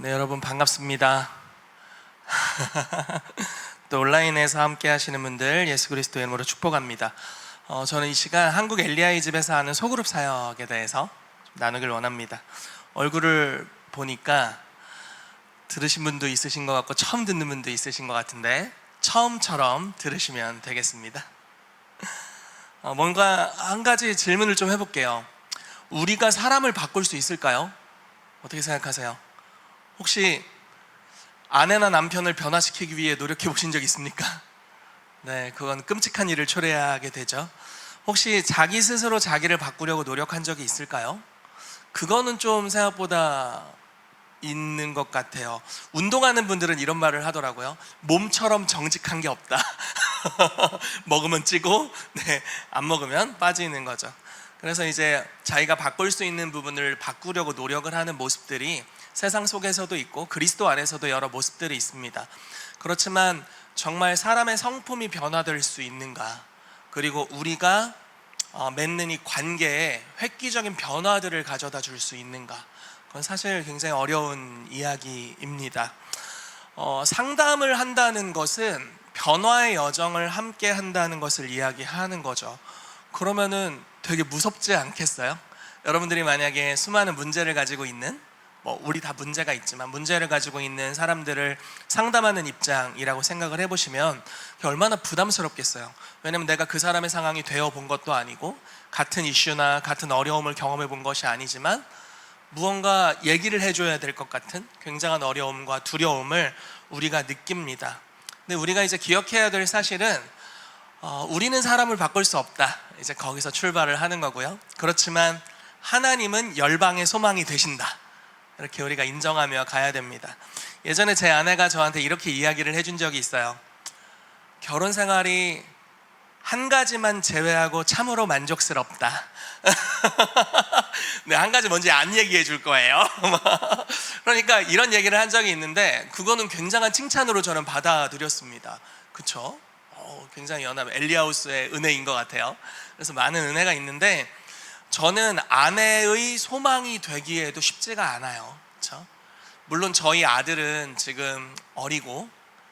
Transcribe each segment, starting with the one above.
네, 여러분 반갑습니다. 또 온라인에서 함께 하시는 분들 예수 그리스도의 이름으로 축복합니다. 저는 이 시간 한국 엘리야의 집에서 하는 소그룹 사역에 대해서 좀 나누길 원합니다. 얼굴을 보니까 들으신 분도 있으신 것 같고 처음 듣는 분도 있으신 것 같은데 처음처럼 들으시면 되겠습니다. 뭔가 한 가지 질문을 좀 해볼게요. 우리가 사람을 바꿀 수 있을까요? 어떻게 생각하세요? 혹시 아내나 남편을 변화시키기 위해 노력해 보신 적 있습니까? 네, 그건 끔찍한 일을 초래하게 되죠. 혹시 자기 스스로 자기를 바꾸려고 노력한 적이 있을까요? 그거는 좀 생각보다 있는 것 같아요. 운동하는 분들은 이런 말을 하더라고요. 몸처럼 정직한 게 없다. 먹으면 찌고, 안 먹으면 빠지는 거죠. 그래서 이제 자기가 바꿀 수 있는 부분을 바꾸려고 노력을 하는 모습들이 세상 속에서도 있고 그리스도 안에서도 여러 모습들이 있습니다. 그렇지만 정말 사람의 성품이 변화될 수 있는가, 그리고 우리가 맺는 이 관계에 획기적인 변화들을 가져다 줄 수 있는가, 그건 사실 굉장히 어려운 이야기입니다. 상담을 한다는 것은 변화의 여정을 함께 한다는 것을 이야기하는 거죠. 그러면은 되게 무섭지 않겠어요? 여러분들이 만약에 수많은 문제를 가지고 있는, 우리 다 문제가 있지만 문제를 가지고 있는 사람들을 상담하는 입장이라고 생각을 해보시면 그게 얼마나 부담스럽겠어요. 왜냐면 내가 그 사람의 상황이 되어 본 것도 아니고 같은 이슈나 같은 어려움을 경험해 본 것이 아니지만 무언가 얘기를 해줘야 될 것 같은 굉장한 어려움과 두려움을 우리가 느낍니다. 근데 우리가 이제 기억해야 될 사실은 우리는 사람을 바꿀 수 없다, 이제 거기서 출발을 하는 거고요. 그렇지만 하나님은 열방의 소망이 되신다, 이렇게 우리가 인정하며 가야 됩니다. 예전에 제 아내가 저한테 이렇게 이야기를 해준 적이 있어요. 결혼 생활이 한 가지만 제외하고 참으로 만족스럽다. 네, 한 가지 뭔지 안 얘기해 줄 거예요. 그러니까 이런 얘기를 한 적이 있는데 그거는 굉장한 칭찬으로 저는 받아들였습니다. 그쵸? 굉장히 연합 엘리야우스의 은혜인 것 같아요. 그래서 많은 은혜가 있는데 저는 아내의 소망이 되기에도 쉽지가 않아요. 그렇죠? 물론 저희 아들은 지금 어리고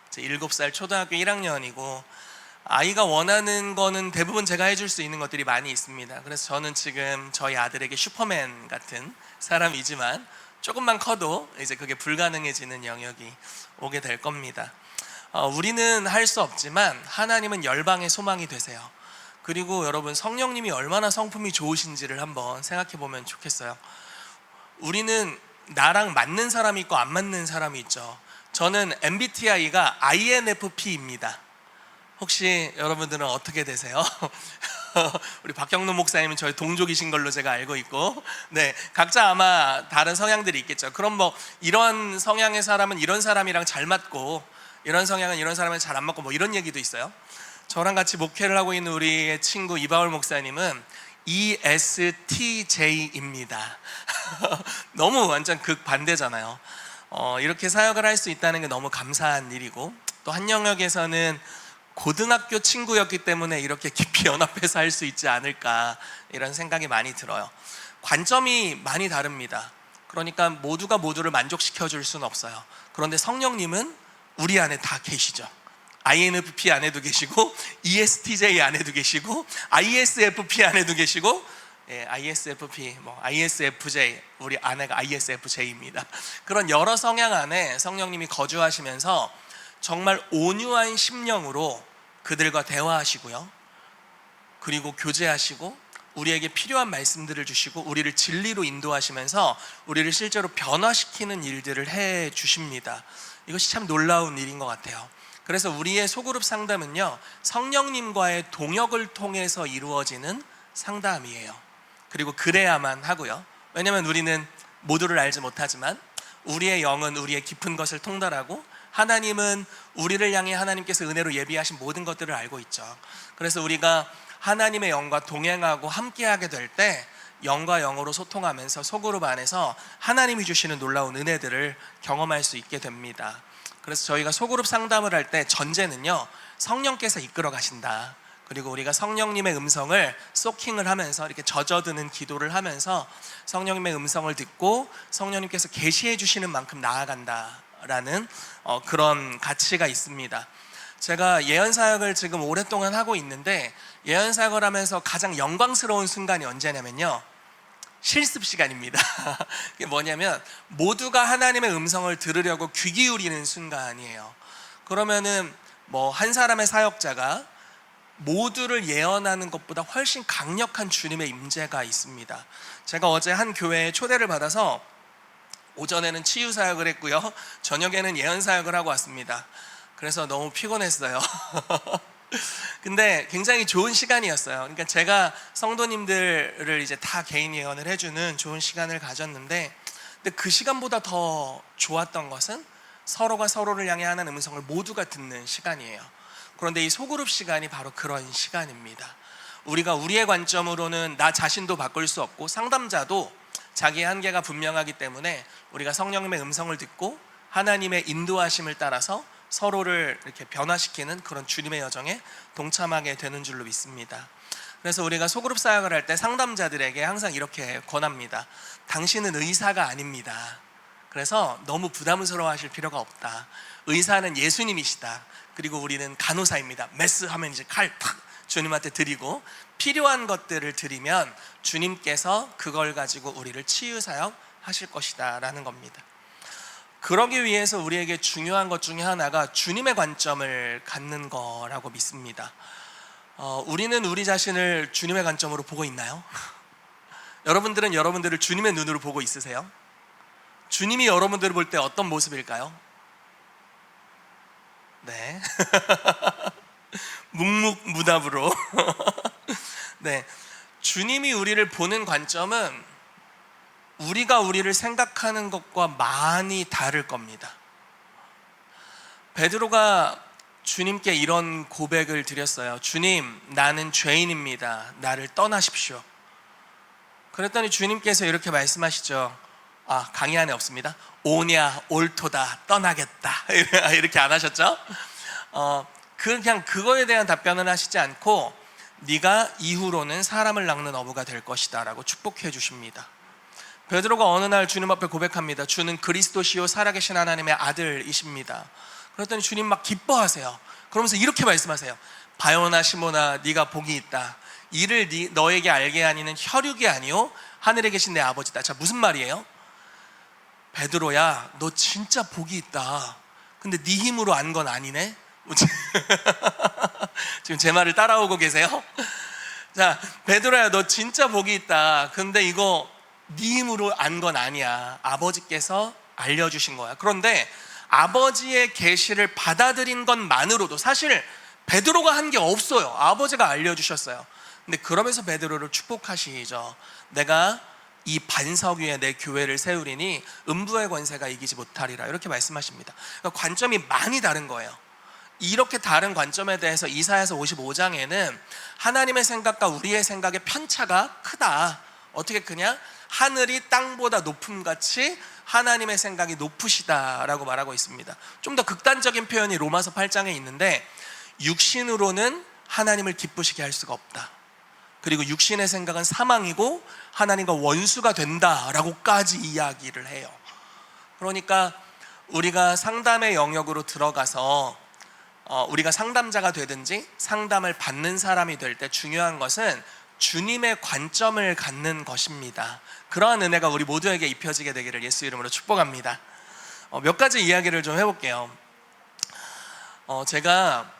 이제 7살 초등학교 1학년이고 아이가 원하는 거는 대부분 제가 해줄 수 있는 것들이 많이 있습니다. 그래서 저는 지금 저희 아들에게 슈퍼맨 같은 사람이지만 조금만 커도 이제 그게 불가능해지는 영역이 오게 될 겁니다. 우리는 할 수 없지만 하나님은 열방의 소망이 되세요. 그리고 여러분, 성령님이 얼마나 성품이 좋으신지를 한번 생각해 보면 좋겠어요. 우리는 나랑 맞는 사람이 있고 안 맞는 사람이 있죠. 저는 MBTI가 INFP입니다. 혹시 여러분들은 어떻게 되세요? 우리 박경록 목사님은 저희 동족이신 걸로 제가 알고 있고, 네, 각자 아마 다른 성향들이 있겠죠. 그럼 이런 성향의 사람은 이런 사람이랑 잘 맞고 이런 성향은 이런 사람은 잘 안 맞고 이런 얘기도 있어요. 저랑 같이 목회를 하고 있는 우리의 친구 이바울 목사님은 ESTJ입니다. 너무 완전 극반대잖아요. 이렇게 사역을 할 수 있다는 게 너무 감사한 일이고, 또 한 영역에서는 고등학교 친구였기 때문에 이렇게 깊이 연합해서 할 수 있지 않을까, 이런 생각이 많이 들어요. 관점이 많이 다릅니다. 그러니까 모두가 모두를 만족시켜 줄 수는 없어요. 그런데 성령님은 우리 안에 다 계시죠. INFP 안에도 계시고 ESTJ 안에도 계시고 ISFP 안에도 계시고, ISFP, ISFJ, 우리 아내가 ISFJ입니다. 그런 여러 성향 안에 성령님이 거주하시면서 정말 온유한 심령으로 그들과 대화하시고요, 그리고 교제하시고 우리에게 필요한 말씀들을 주시고 우리를 진리로 인도하시면서 우리를 실제로 변화시키는 일들을 해 주십니다. 이것이 참 놀라운 일인 것 같아요. 그래서 우리의 소그룹 상담은요, 성령님과의 동역을 통해서 이루어지는 상담이에요. 그리고 그래야만 하고요. 왜냐하면 우리는 모두를 알지 못하지만 우리의 영은 우리의 깊은 것을 통달하고 하나님은 우리를 향해 하나님께서 은혜로 예비하신 모든 것들을 알고 있죠. 그래서 우리가 하나님의 영과 동행하고 함께하게 될 때 영과 영으로 소통하면서 소그룹 안에서 하나님이 주시는 놀라운 은혜들을 경험할 수 있게 됩니다. 그래서 저희가 소그룹 상담을 할 때 전제는요, 성령께서 이끌어 가신다, 그리고 우리가 성령님의 음성을 소킹을 하면서 이렇게 젖어드는 기도를 하면서 성령님의 음성을 듣고 성령님께서 계시해 주시는 만큼 나아간다라는 그런 가치가 있습니다. 제가 예언사역을 지금 오랫동안 하고 있는데, 예언사역을 하면서 가장 영광스러운 순간이 언제냐면요, 실습 시간입니다. 이게 뭐냐면 모두가 하나님의 음성을 들으려고 귀 기울이는 순간이에요. 그러면은 뭐 한 사람의 사역자가 모두를 예언하는 것보다 훨씬 강력한 주님의 임재가 있습니다. 제가 어제 한 교회에 초대를 받아서 오전에는 치유 사역을 했고요, 저녁에는 예언 사역을 하고 왔습니다. 그래서 너무 피곤했어요. 근데 굉장히 좋은 시간이었어요. 그러니까 제가 성도님들을 이제 다 개인 예언을 해주는 좋은 시간을 가졌는데, 근데 그 시간보다 더 좋았던 것은 서로가 서로를 향해 하는 음성을 모두가 듣는 시간이에요. 그런데 이 소그룹 시간이 바로 그런 시간입니다. 우리가 우리의 관점으로는 나 자신도 바꿀 수 없고 상담자도 자기의 한계가 분명하기 때문에 우리가 성령님의 음성을 듣고 하나님의 인도하심을 따라서 서로를 이렇게 변화시키는 그런 주님의 여정에 동참하게 되는 줄로 믿습니다. 그래서 우리가 소그룹 사역을 할 때 상담자들에게 항상 이렇게 권합니다. 당신은 의사가 아닙니다. 그래서 너무 부담스러워 하실 필요가 없다. 의사는 예수님이시다. 그리고 우리는 간호사입니다. 메스 하면 이제 칼 팍 주님한테 드리고, 필요한 것들을 드리면 주님께서 그걸 가지고 우리를 치유사역 하실 것이다 라는 겁니다. 그러기 위해서 우리에게 중요한 것 중에 하나가 주님의 관점을 갖는 거라고 믿습니다. 우리는 우리 자신을 주님의 관점으로 보고 있나요? 여러분들은 여러분들을 주님의 눈으로 보고 있으세요? 주님이 여러분들을 볼 때 어떤 모습일까요? 네. 묵묵무답으로. 네. 주님이 우리를 보는 관점은 우리가 우리를 생각하는 것과 많이 다를 겁니다. 베드로가 주님께 이런 고백을 드렸어요. 주님, 나는 죄인입니다. 나를 떠나십시오. 그랬더니 주님께서 이렇게 말씀하시죠. 강의 안에 없습니다. 오냐 옳도다 떠나겠다 이렇게 안 하셨죠? 그냥 그거에 대한 답변을 하시지 않고 네가 이후로는 사람을 낚는 어부가 될 것이다 라고 축복해 주십니다. 베드로가 어느 날 주님 앞에 고백합니다. 주는 그리스도시요 살아계신 하나님의 아들이십니다. 그랬더니 주님 막 기뻐하세요. 그러면서 이렇게 말씀하세요. 바요나 시모나 네가 복이 있다. 이를 너에게 알게 하니는 혈육이 아니요 하늘에 계신 내 아버지다. 자, 무슨 말이에요? 베드로야, 너 진짜 복이 있다. 근데 네 힘으로 안 건 아니네. 지금 제 말을 따라오고 계세요? 자, 베드로야, 너 진짜 복이 있다. 근데 이거 네 힘으로 안 건 아니야. 아버지께서 알려주신 거야. 그런데 아버지의 계시를 받아들인 것만으로도 사실 베드로가 한 게 없어요. 아버지가 알려주셨어요. 근데 그러면서 베드로를 축복하시죠. 내가 이 반석 위에 내 교회를 세우리니 음부의 권세가 이기지 못하리라 이렇게 말씀하십니다. 그러니까 관점이 많이 다른 거예요. 이렇게 다른 관점에 대해서 이사야서 55장에는 하나님의 생각과 우리의 생각의 편차가 크다. 어떻게 크냐? 하늘이 땅보다 높음같이 하나님의 생각이 높으시다라고 말하고 있습니다. 좀 더 극단적인 표현이 로마서 8장에 있는데, 육신으로는 하나님을 기쁘시게 할 수가 없다. 그리고 육신의 생각은 사망이고 하나님과 원수가 된다라고까지 이야기를 해요. 그러니까 우리가 상담의 영역으로 들어가서 우리가 상담자가 되든지 상담을 받는 사람이 될 때 중요한 것은 주님의 관점을 갖는 것입니다. 그러한 은혜가 우리 모두에게 입혀지게 되기를 예수 이름으로 축복합니다. 몇 가지 이야기를 좀 해볼게요. 제가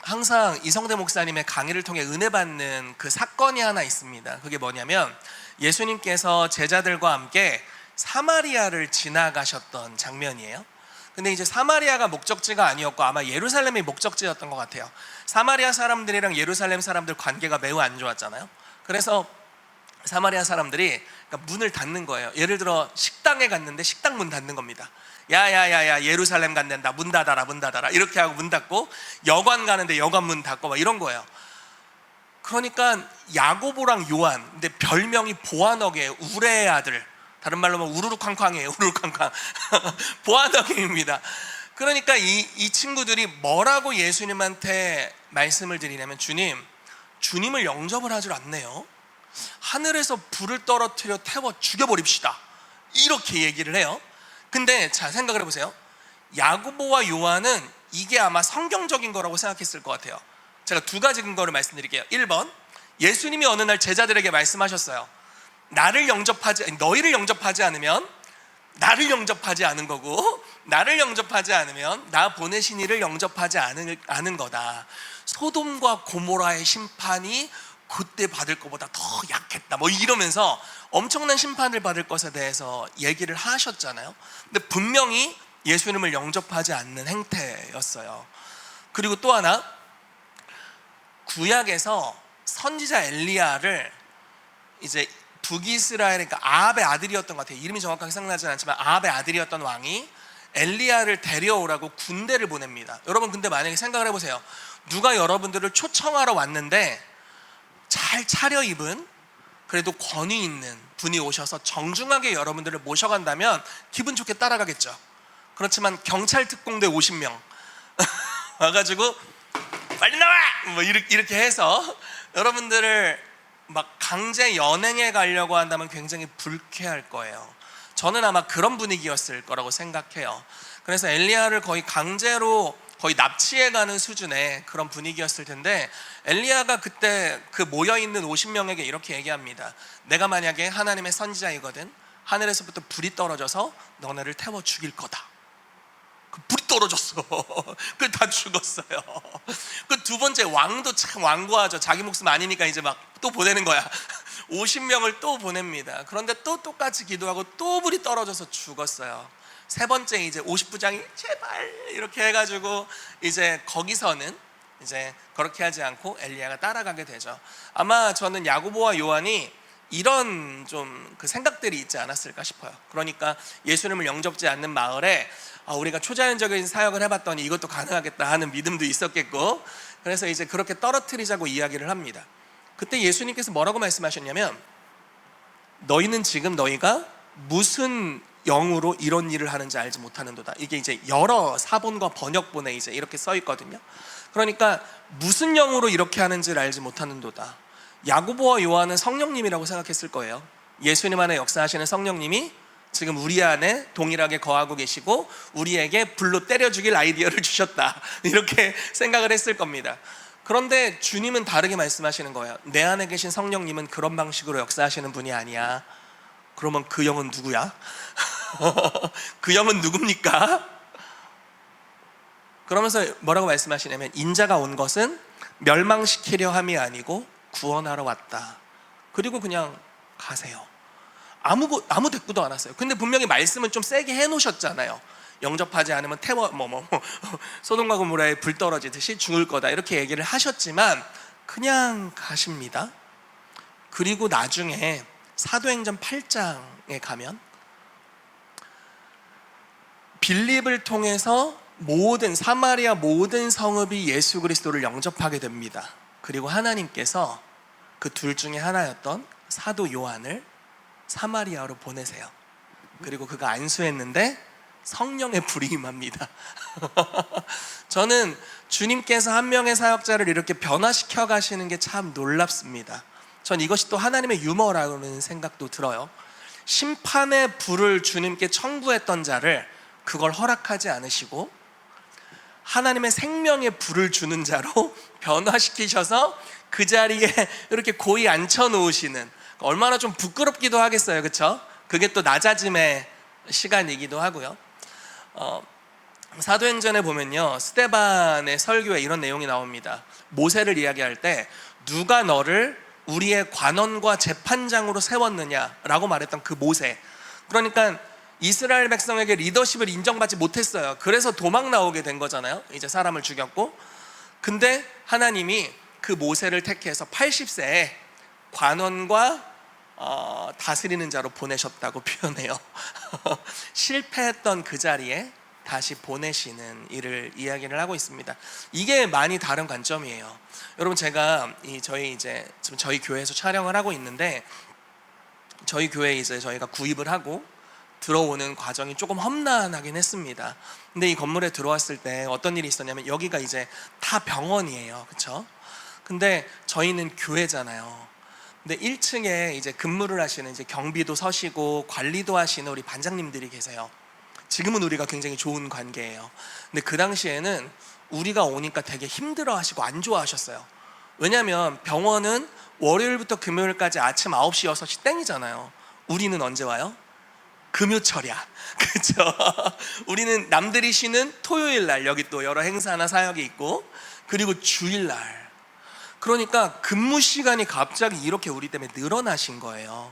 항상 이성대 목사님의 강의를 통해 은혜 받는 그 사건이 하나 있습니다. 그게 뭐냐면 예수님께서 제자들과 함께 사마리아를 지나가셨던 장면이에요. 근데 이제 사마리아가 목적지가 아니었고 아마 예루살렘이 목적지였던 것 같아요. 사마리아 사람들이랑 예루살렘 사람들 관계가 매우 안 좋았잖아요. 그래서 사마리아 사람들이 문을 닫는 거예요. 예를 들어 식당에 갔는데 식당 문 닫는 겁니다. 야야야야 예루살렘 간댄다. 문 닫아라 문 닫아라 이렇게 하고 문 닫고, 여관 가는데 여관 문 닫고 막 이런 거예요. 그러니까 야고보랑 요한, 근데 별명이 보아너게예요. 우레의 아들, 다른 말로 하면 우르르쾅쾅이에요. 우르르쾅쾅 보아너게입니다. 그러니까 이 친구들이 뭐라고 예수님한테 말씀을 드리냐면, 주님을 영접을 하질 않네요. 하늘에서 불을 떨어뜨려 태워 죽여버립시다, 이렇게 얘기를 해요. 근데 자, 생각을 해보세요. 야고보와 요한은 이게 아마 성경적인 거라고 생각했을 것 같아요. 제가 두 가지 근거를 말씀드릴게요. 1번, 예수님이 어느 날 제자들에게 말씀하셨어요. 너희를 영접하지 않으면 나를 영접하지 않은 거고, 나를 영접하지 않으면 나 보내신 이를 영접하지 않은 거다. 소돔과 고모라의 심판이 그때 받을 것보다 더 약했다, 뭐 이러면서 엄청난 심판을 받을 것에 대해서 얘기를 하셨잖아요. 근데 분명히 예수님을 영접하지 않는 행태였어요. 그리고 또 하나, 구약에서 선지자 엘리야를 이제 북이스라엘, 그러니까 아합의 아들이었던 것 같아요. 이름이 정확하게 생각나지 않지만 아합의 아들이었던 왕이 엘리야를 데려오라고 군대를 보냅니다. 여러분, 근데 만약에 생각을 해보세요. 누가 여러분들을 초청하러 왔는데 잘 차려입은, 그래도 권위 있는 분이 오셔서 정중하게 여러분들을 모셔간다면 기분 좋게 따라가겠죠. 그렇지만 경찰 특공대 50명 와가지고 빨리 나와! 뭐 이렇게 해서 여러분들을 막 강제 연행해 가려고 한다면 굉장히 불쾌할 거예요. 저는 아마 그런 분위기였을 거라고 생각해요. 그래서 엘리야를 거의 강제로 거의 납치해 가는 수준의 그런 분위기였을 텐데, 엘리야가 그때 그 모여있는 50명에게 이렇게 얘기합니다. 내가 만약에 하나님의 선지자이거든, 하늘에서부터 불이 떨어져서 너네를 태워 죽일 거다. 그 불이 떨어졌어. 그 다 죽었어요. 그 두 번째, 왕도 참 완고하죠. 자기 목숨 아니니까 이제 막 또 보내는 거야. 50명을 또 보냅니다. 그런데 또 똑같이 기도하고 또 불이 떨어져서 죽었어요. 세 번째, 이제 50부장이 제발 이렇게 해가지고 이제 거기서는 이제 그렇게 하지 않고 엘리야가 따라가게 되죠. 아마 저는 야고보와 요한이 이런 좀 그 생각들이 있지 않았을까 싶어요. 그러니까 예수님을 영접지 않는 마을에 우리가 초자연적인 사역을 해봤더니 이것도 가능하겠다 하는 믿음도 있었겠고, 그래서 이제 그렇게 떨어뜨리자고 이야기를 합니다. 그때 예수님께서 뭐라고 말씀하셨냐면, 너희는 지금 너희가 무슨 영으로 이런 일을 하는지 알지 못하는도다. 이게 이제 여러 사본과 번역본에 이제 이렇게 써 있거든요. 그러니까 무슨 영으로 이렇게 하는지를 알지 못하는도다. 야고보와 요한은 성령님이라고 생각했을 거예요. 예수님 안에 역사하시는 성령님이 지금 우리 안에 동일하게 거하고 계시고 우리에게 불로 때려 죽일 아이디어를 주셨다, 이렇게 생각을 했을 겁니다. 그런데 주님은 다르게 말씀하시는 거예요. 내 안에 계신 성령님은 그런 방식으로 역사하시는 분이 아니야. 그러면 그 영은 누구야? 그 영은 누굽니까? 그러면서 뭐라고 말씀하시냐면, 인자가 온 것은 멸망시키려 함이 아니고 구원하러 왔다. 그리고 그냥 가세요. 아무 대꾸도 안 왔어요. 근데 분명히 말씀은 좀 세게 해놓으셨잖아요. 영접하지 않으면 소돔과 고모라에 불 떨어지듯이 죽을 거다, 이렇게 얘기를 하셨지만 그냥 가십니다. 그리고 나중에 사도행전 8장에 가면 빌립을 통해서 사마리아 모든 성읍이 예수 그리스도를 영접하게 됩니다. 그리고 하나님께서 그 둘 중에 하나였던 사도 요한을 사마리아로 보내세요. 그리고 그가 안수했는데 성령의 불이 임합니다. 저는 주님께서 한 명의 사역자를 이렇게 변화시켜 가시는 게 참 놀랍습니다. 전 이것이 또 하나님의 유머라는 생각도 들어요. 심판의 불을 주님께 청구했던 자를 그걸 허락하지 않으시고 하나님의 생명의 불을 주는 자로 변화시키셔서 그 자리에 이렇게 고이 앉혀놓으시는, 얼마나 좀 부끄럽기도 하겠어요, 그렇죠? 그게 또 낮아짐의 시간이기도 하고요. 사도행전에 보면요, 스데반의 설교에 이런 내용이 나옵니다. 모세를 이야기할 때 누가 너를 우리의 관원과 재판장으로 세웠느냐라고 말했던 그 모세. 그러니까 이스라엘 백성에게 리더십을 인정받지 못했어요. 그래서 도망 나오게 된 거잖아요. 이제 사람을 죽였고. 근데 하나님이 그 모세를 택해서 80세에 관원과 다스리는 자로 보내셨다고 표현해요. 실패했던 그 자리에 다시 보내시는 일을 이야기를 하고 있습니다. 이게 많이 다른 관점이에요. 여러분, 제가 지금 저희 교회에서 촬영을 하고 있는데, 저희 교회에 이제 저희가 구입을 하고 들어오는 과정이 조금 험난하긴 했습니다. 근데 이 건물에 들어왔을 때 어떤 일이 있었냐면, 여기가 이제 다 병원이에요, 그렇죠? 근데 저희는 교회잖아요. 근데 1층에 이제 근무를 하시는, 이제 경비도 서시고 관리도 하시는 우리 반장님들이 계세요. 지금은 우리가 굉장히 좋은 관계예요. 근데 그 당시에는 우리가 오니까 되게 힘들어하시고 안 좋아하셨어요. 왜냐하면 병원은 월요일부터 금요일까지 아침 9시, 6시 땡이잖아요. 우리는 언제 와요? 금요철이야. 그렇죠? 우리는 남들이 쉬는 토요일 날 여기 또 여러 행사나 사역이 있고, 그리고 주일 날. 그러니까 근무 시간이 갑자기 이렇게 우리 때문에 늘어나신 거예요.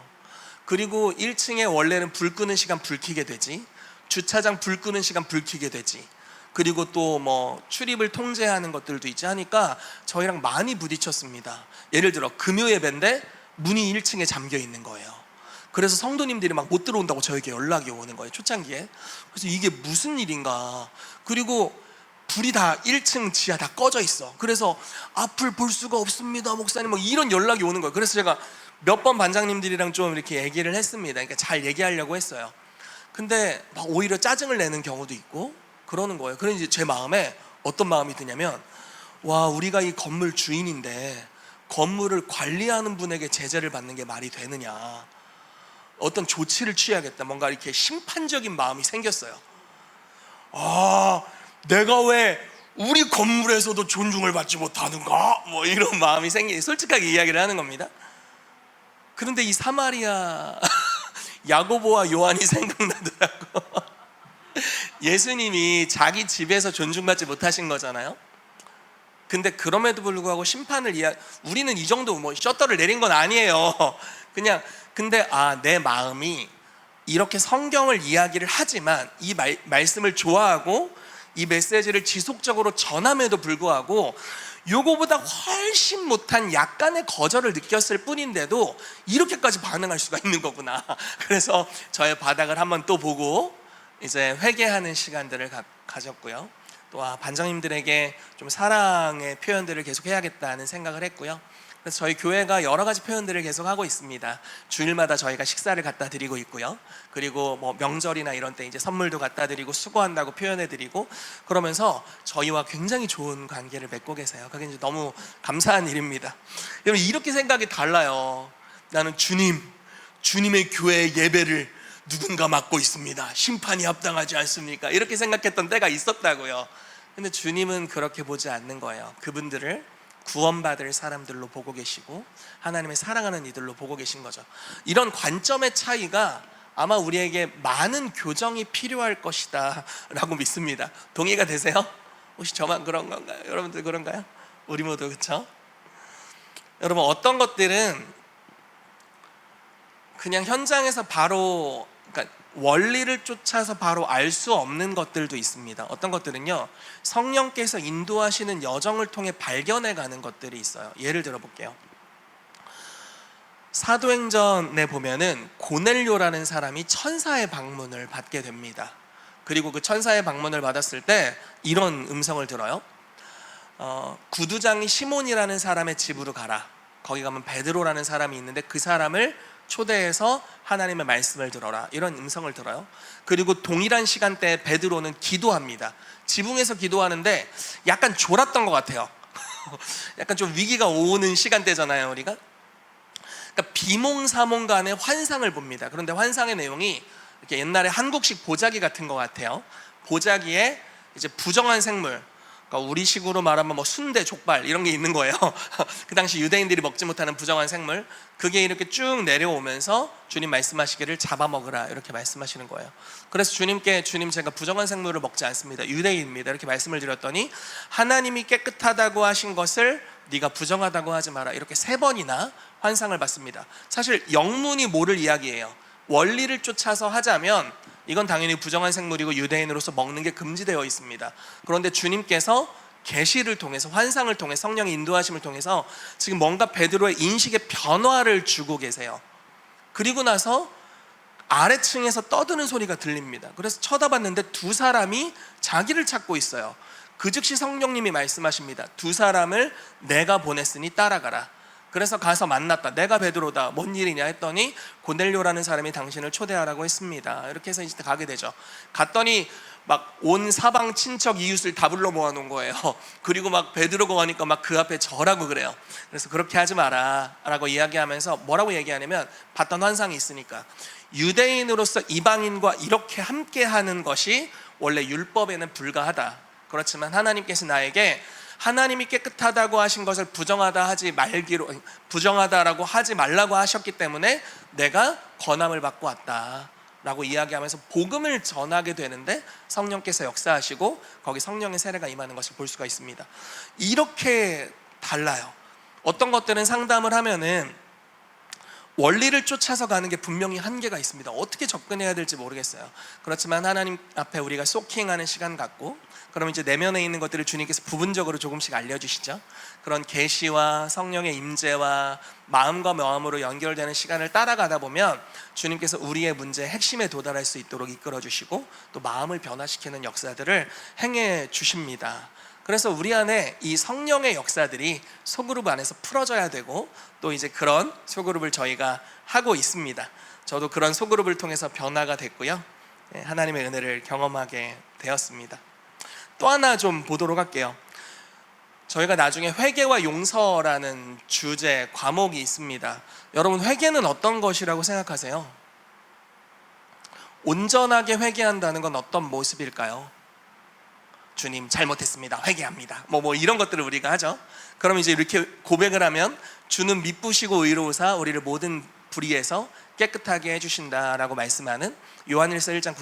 그리고 1층에 원래는 불 끄는 시간 불 켜게 되지, 주차장 불 끄는 시간 불 켜게 되지, 그리고 또 뭐 출입을 통제하는 것들도 있지 하니까 저희랑 많이 부딪혔습니다. 예를 들어 금요 예배인데 문이 1층에 잠겨 있는 거예요. 그래서 성도님들이 막 못 들어온다고 저에게 연락이 오는 거예요, 초창기에. 그래서 이게 무슨 일인가. 그리고 불이 다 1층 지하 다 꺼져 있어. 그래서 앞을 볼 수가 없습니다, 목사님, 막 이런 연락이 오는 거예요. 그래서 제가 몇 번 반장님들이랑 좀 이렇게 얘기를 했습니다. 그러니까 잘 얘기하려고 했어요. 근데 막 오히려 짜증을 내는 경우도 있고 그러는 거예요. 그래서 이제 제 마음에 어떤 마음이 드냐면, 와, 우리가 이 건물 주인인데 건물을 관리하는 분에게 제재를 받는 게 말이 되느냐, 어떤 조치를 취해야겠다, 뭔가 이렇게 심판적인 마음이 생겼어요. 아, 내가 왜 우리 건물에서도 존중을 받지 못하는가, 뭐 이런 마음이 솔직하게 이야기를 하는 겁니다. 그런데 이 사마리아 야고보와 요한이 생각나더라고. 예수님이 자기 집에서 존중받지 못하신 거잖아요. 근데 그럼에도 불구하고 심판을 우리는 이 정도 뭐 셔터를 내린 건 아니에요. 그냥 근데 내 마음이 이렇게 성경을 이야기를 하지만 이 말씀을 좋아하고 이 메시지를 지속적으로 전함에도 불구하고 요거보다 훨씬 못한 약간의 거절을 느꼈을 뿐인데도 이렇게까지 반응할 수가 있는 거구나. 그래서 저의 바닥을 한번 또 보고 이제 회개하는 시간들을 가졌고요. 또 반장님들에게 좀 사랑의 표현들을 계속 해야겠다는 생각을 했고요. 그래서 저희 교회가 여러 가지 표현들을 계속 하고 있습니다. 주일마다 저희가 식사를 갖다 드리고 있고요. 그리고 뭐 명절이나 이런 때 이제 선물도 갖다 드리고 수고한다고 표현해 드리고, 그러면서 저희와 굉장히 좋은 관계를 맺고 계세요. 그게 이제 너무 감사한 일입니다. 여러분, 이렇게 생각이 달라요. 나는 주님의 교회의 예배를 누군가 맡고 있습니다. 심판이 합당하지 않습니까? 이렇게 생각했던 때가 있었다고요. 근데 주님은 그렇게 보지 않는 거예요. 그분들을 구원받을 사람들로 보고 계시고 하나님의 사랑하는 이들로 보고 계신 거죠. 이런 관점의 차이가 아마 우리에게 많은 교정이 필요할 것이다 라고 믿습니다. 동의가 되세요? 혹시 저만 그런 건가요? 여러분들 그런가요? 우리 모두 그렇죠? 여러분, 어떤 것들은 그냥 현장에서 바로, 그러니까 원리를 쫓아서 바로 알 수 없는 것들도 있습니다. 어떤 것들은요, 성령께서 인도하시는 여정을 통해 발견해가는 것들이 있어요. 예를 들어 볼게요. 사도행전에 보면은 고넬료라는 사람이 천사의 방문을 받게 됩니다. 그리고 그 천사의 방문을 받았을 때 이런 음성을 들어요. 구두장이 시몬이라는 사람의 집으로 가라. 거기 가면 베드로라는 사람이 있는데 그 사람을 초대해서 하나님의 말씀을 들어라, 이런 음성을 들어요. 그리고 동일한 시간대에 베드로는 기도합니다. 지붕에서 기도하는데 약간 졸았던 것 같아요. 약간 좀 위기가 오는 시간대잖아요, 우리가. 그러니까 비몽사몽간의 환상을 봅니다. 그런데 환상의 내용이 이렇게 옛날에 한국식 보자기 같은 것 같아요. 보자기에 이제 부정한 생물, 그러니까 우리식으로 말하면 뭐 순대, 족발 이런 게 있는 거예요. 그 당시 유대인들이 먹지 못하는 부정한 생물, 그게 이렇게 쭉 내려오면서 주님 말씀하시기를 잡아먹으라, 이렇게 말씀하시는 거예요. 그래서 주님께, 주님, 제가 부정한 생물을 먹지 않습니다, 유대인입니다, 이렇게 말씀을 드렸더니 하나님이 깨끗하다고 하신 것을 네가 부정하다고 하지 마라, 이렇게 3번이나 환상을 받습니다. 사실 영문이 뭐를 이야기해요? 원리를 쫓아서 하자면 이건 당연히 부정한 생물이고 유대인으로서 먹는 게 금지되어 있습니다. 그런데 주님께서 계시를 통해서, 환상을 통해, 성령의 인도하심을 통해서 지금 뭔가 베드로의 인식의 변화를 주고 계세요. 그리고 나서 아래층에서 떠드는 소리가 들립니다. 그래서 쳐다봤는데 2사람이 자기를 찾고 있어요. 그 즉시 성령님이 말씀하십니다. 2사람을 내가 보냈으니 따라가라. 그래서 가서 만났다. 내가 베드로다. 뭔 일이냐 했더니 고넬료라는 사람이 당신을 초대하라고 했습니다. 이렇게 해서 이제 가게 되죠. 갔더니 막 온 사방 친척 이웃을 다 불러 모아놓은 거예요. 그리고 막 베드로가 가니까 막 그 앞에 절하고 그래요. 그래서 그렇게 하지 마라 라고 이야기하면서 뭐라고 얘기하냐면, 봤던 환상이 있으니까 유대인으로서 이방인과 이렇게 함께 하는 것이 원래 율법에는 불가하다. 그렇지만 하나님께서 나에게 하나님이 깨끗하다고 하신 것을 부정하다라고 하지 말라고 하셨기 때문에 내가 권함을 받고 왔다 라고 이야기하면서 복음을 전하게 되는데 성령께서 역사하시고 거기 성령의 세례가 임하는 것을 볼 수가 있습니다. 이렇게 달라요. 어떤 것들은 상담을 하면은 원리를 쫓아서 가는 게 분명히 한계가 있습니다. 어떻게 접근해야 될지 모르겠어요. 그렇지만 하나님 앞에 우리가 소킹하는 시간 갖고, 그럼 이제 내면에 있는 것들을 주님께서 부분적으로 조금씩 알려주시죠. 그런 계시와 성령의 임재와 마음과 마음으로 연결되는 시간을 따라가다 보면 주님께서 우리의 문제의 핵심에 도달할 수 있도록 이끌어 주시고 또 마음을 변화시키는 역사들을 행해 주십니다. 그래서 우리 안에 이 성령의 역사들이 소그룹 안에서 풀어져야 되고, 또 이제 그런 소그룹을 저희가 하고 있습니다. 저도 그런 소그룹을 통해서 변화가 됐고요, 하나님의 은혜를 경험하게 되었습니다. 또 하나 좀 보도록 할게요. 저희가 나중에 회개와 용서라는 주제 과목이 있습니다. 여러분, 회개는 어떤 것이라고 생각하세요? 온전하게 회개한다는 건 어떤 모습일까요? 주님 잘못했습니다, 회개합니다, 뭐 이런 것들을 우리가 하죠. 그럼 이제 이렇게 고백을 하면 주는 미쁘시고 의로우사 우리를 모든 불의에서 깨끗하게 해주신다라고 말씀하는 요한일서 1장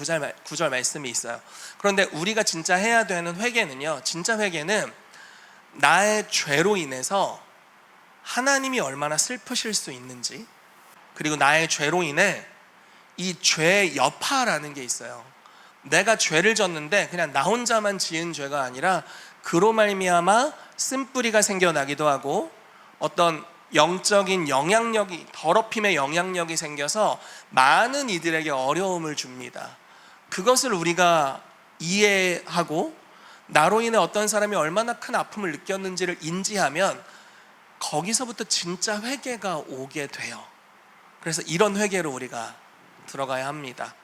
9절 말씀이 있어요. 그런데 우리가 진짜 해야 되는 회개는요, 진짜 회개는 나의 죄로 인해서 하나님이 얼마나 슬프실 수 있는지, 그리고 나의 죄로 인해 이 죄의 여파라는 게 있어요. 내가 죄를 졌는데 그냥 나 혼자만 지은 죄가 아니라 그로 말미암아 쓴뿌리가 생겨나기도 하고 어떤 영적인 영향력이, 더럽힘의 영향력이 생겨서 많은 이들에게 어려움을 줍니다. 그것을 우리가 이해하고 나로 인해 어떤 사람이 얼마나 큰 아픔을 느꼈는지를 인지하면 거기서부터 진짜 회개가 오게 돼요. 그래서 이런 회개로 우리가 들어가야 합니다.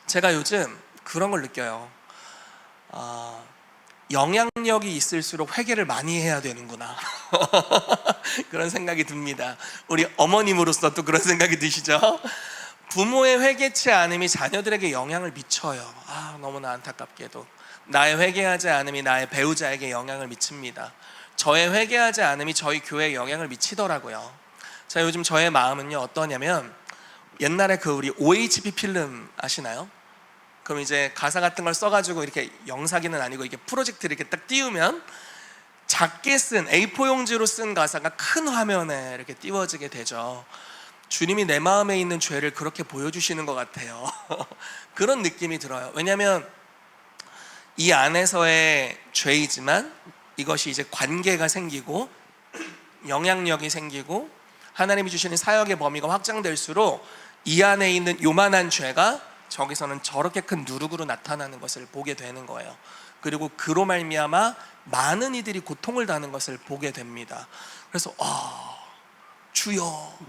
제가 요즘 그런 걸 느껴요. 영향력이 있을수록 회개를 많이 해야 되는구나 그런 생각이 듭니다. 우리 어머님으로서 또 그런 생각이 드시죠? 부모의 회개치 않음이 자녀들에게 영향을 미쳐요. 너무나 안타깝게도 나의 회개하지 않음이 나의 배우자에게 영향을 미칩니다. 저의 회개하지 않음이 저희 교회에 영향을 미치더라고요. 자, 요즘 저의 마음은요 어떠냐면, 옛날에 그 우리 OHP 필름 아시나요? 그럼 이제 가사 같은 걸 써가지고 이렇게 영상기는 아니고 이게 프로젝트를 이렇게 딱 띄우면 작게 쓴 A4 용지로 쓴 가사가 큰 화면에 이렇게 띄워지게 되죠. 주님이 내 마음에 있는 죄를 그렇게 보여주시는 것 같아요. 그런 느낌이 들어요. 왜냐하면 이 안에서의 죄이지만 이것이 이제 관계가 생기고 영향력이 생기고 하나님이 주시는 사역의 범위가 확장될수록 이 안에 있는 요만한 죄가 저기서는 저렇게 큰 누룩으로 나타나는 것을 보게 되는 거예요. 그리고 그로 말미암아 많은 이들이 고통을 당하는 것을 보게 됩니다. 그래서 주여,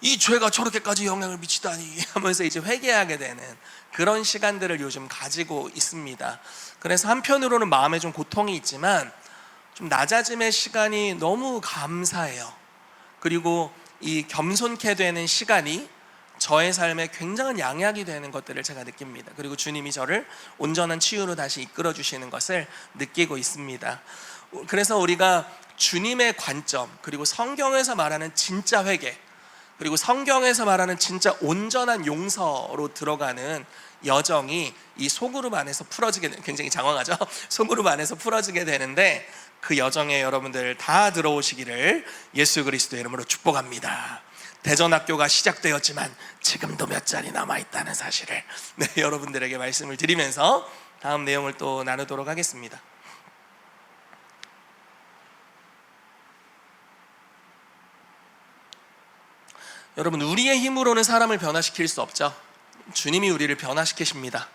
이 죄가 저렇게까지 영향을 미치다니 하면서 이제 회개하게 되는 그런 시간들을 요즘 가지고 있습니다. 그래서 한편으로는 마음에 좀 고통이 있지만 좀 낮아짐의 시간이 너무 감사해요. 그리고 이 겸손케 되는 시간이 저의 삶에 굉장한 양약이 되는 것들을 제가 느낍니다. 그리고 주님이 저를 온전한 치유로 다시 이끌어 주시는 것을 느끼고 있습니다. 그래서 우리가 주님의 관점, 그리고 성경에서 말하는 진짜 회개, 그리고 성경에서 말하는 진짜 온전한 용서로 들어가는 여정이 이 소그룹 안에서 풀어지게, 굉장히 장황하죠? 소그룹 안에서 풀어지게 되는데 그 여정에 여러분들 다 들어오시기를 예수 그리스도의 이름으로 축복합니다. 대전학교가 시작되었지만 지금도 몇 자리 남아있다는 사실을 여러분들에게 말씀을 드리면서 다음 내용을 또 나누도록 하겠습니다. 여러분, 우리의 힘으로는 사람을 변화시킬 수 없죠. 주님이 우리를 변화시키십니다.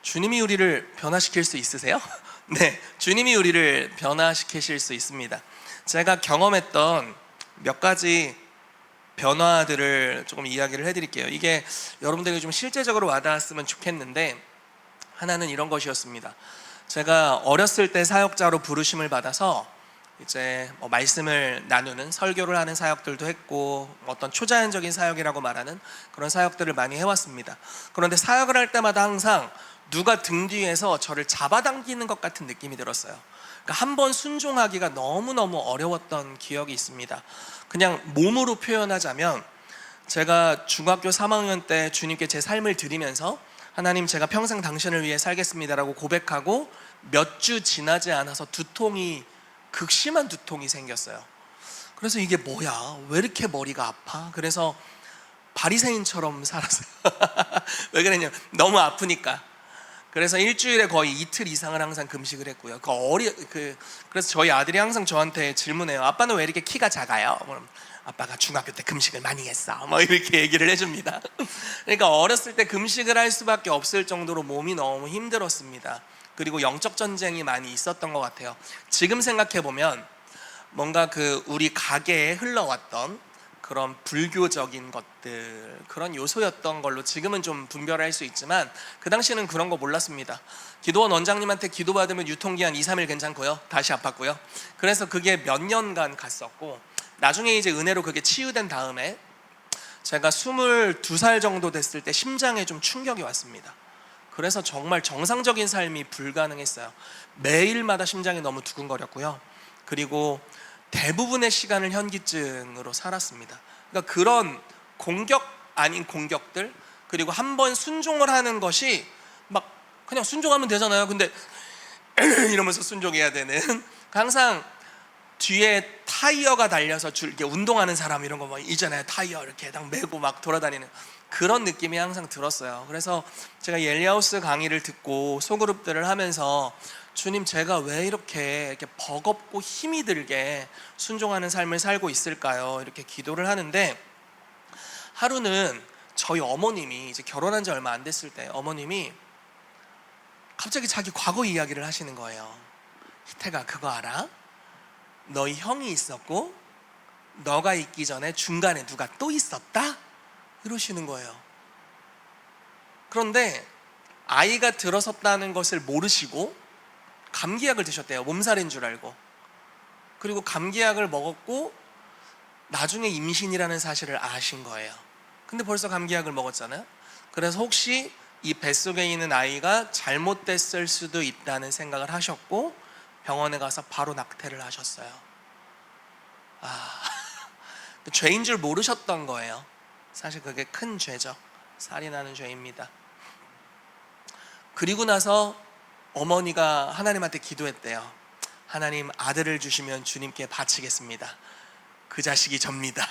주님이 우리를 변화시킬 수 있으세요? 네, 주님이 우리를 변화시키실 수 있습니다. 제가 경험했던 몇 가지 변화들을 조금 이야기를 해드릴게요. 이게 여러분들에게 좀 실제적으로 와닿았으면 좋겠는데, 하나는 이런 것이었습니다. 제가 어렸을 때 사역자로 부르심을 받아서 이제 말씀을 나누는, 설교를 하는 사역들도 했고, 어떤 초자연적인 사역이라고 말하는 그런 사역들을 많이 해왔습니다. 그런데 사역을 할 때마다 항상 누가 등 뒤에서 저를 잡아당기는 것 같은 느낌이 들었어요. 그러니까 한 번 순종하기가 너무너무 어려웠던 기억이 있습니다. 그냥 몸으로 표현하자면, 제가 중학교 3학년 때 주님께 제 삶을 드리면서 하나님, 제가 평생 당신을 위해 살겠습니다라고 고백하고 몇 주 지나지 않아서 두통이, 극심한 두통이 생겼어요. 그래서 이게 뭐야? 왜 이렇게 머리가 아파? 그래서 바리새인처럼 살았어요. 왜 그랬냐면 너무 아프니까. 그래서 일주일에 거의 이틀 이상을 항상 금식을 했고요. 그래서 저희 아들이 항상 저한테 질문해요. 아빠는 왜 이렇게 키가 작아요? 그럼 아빠가 중학교 때 금식을 많이 했어, 뭐 이렇게 얘기를 해줍니다. 그러니까 어렸을 때 금식을 할 수밖에 없을 정도로 몸이 너무 힘들었습니다. 그리고 영적 전쟁이 많이 있었던 것 같아요. 지금 생각해 보면 뭔가 우리 가계에 흘러왔던 그런 불교적인 것들, 그런 요소였던 걸로 지금은 좀 분별할 수 있지만, 그 당시에는 그런 거 몰랐습니다. 기도원 원장님한테 기도받으면 유통기한 2, 3일 괜찮고요, 다시 아팠고요. 그래서 그게 몇 년간 갔었고, 나중에 이제 은혜로 그게 치유된 다음에 제가 22살 정도 됐을 때 심장에 좀 충격이 왔습니다. 그래서 정말 정상적인 삶이 불가능했어요. 매일마다 심장이 너무 두근거렸고요. 그리고 대부분의 시간을 현기증으로 살았습니다. 그러니까 그런 공격 아닌 공격들, 그리고 한번 순종을 하는 것이 막 그냥 순종하면 되잖아요. 근데 이러면서 순종해야 되는, 항상 뒤에 타이어가 달려서 이렇게 운동하는 사람 이런 거 막 있잖아요. 타이어 이렇게 딱 메고 막 돌아다니는 그런 느낌이 항상 들었어요. 그래서 제가 옐리하우스 강의를 듣고 소그룹들을 하면서, 주님, 제가 왜 이렇게 버겁고 힘이 들게 순종하는 삶을 살고 있을까요? 이렇게 기도를 하는데, 하루는 저희 어머님이 이제 결혼한 지 얼마 안 됐을 때 어머님이 갑자기 자기 과거 이야기를 하시는 거예요. 희태가, 그거 알아? 너희 형이 있었고 너가 있기 전에 중간에 누가 또 있었다? 이러시는 거예요. 그런데 아이가 들어섰다는 것을 모르시고 감기약을 드셨대요. 몸살인 줄 알고. 그리고 감기약을 먹었고 나중에 임신이라는 사실을 아신 거예요. 근데 벌써 감기약을 먹었잖아요. 그래서 혹시 이 뱃속에 있는 아이가 잘못됐을 수도 있다는 생각을 하셨고 병원에 가서 바로 낙태를 하셨어요. 죄인 줄 모르셨던 거예요. 사실 그게 큰 죄죠. 살인하는 죄입니다. 그리고 나서 어머니가 하나님한테 기도했대요. 하나님, 아들을 주시면 주님께 바치겠습니다. 그 자식이 접니다.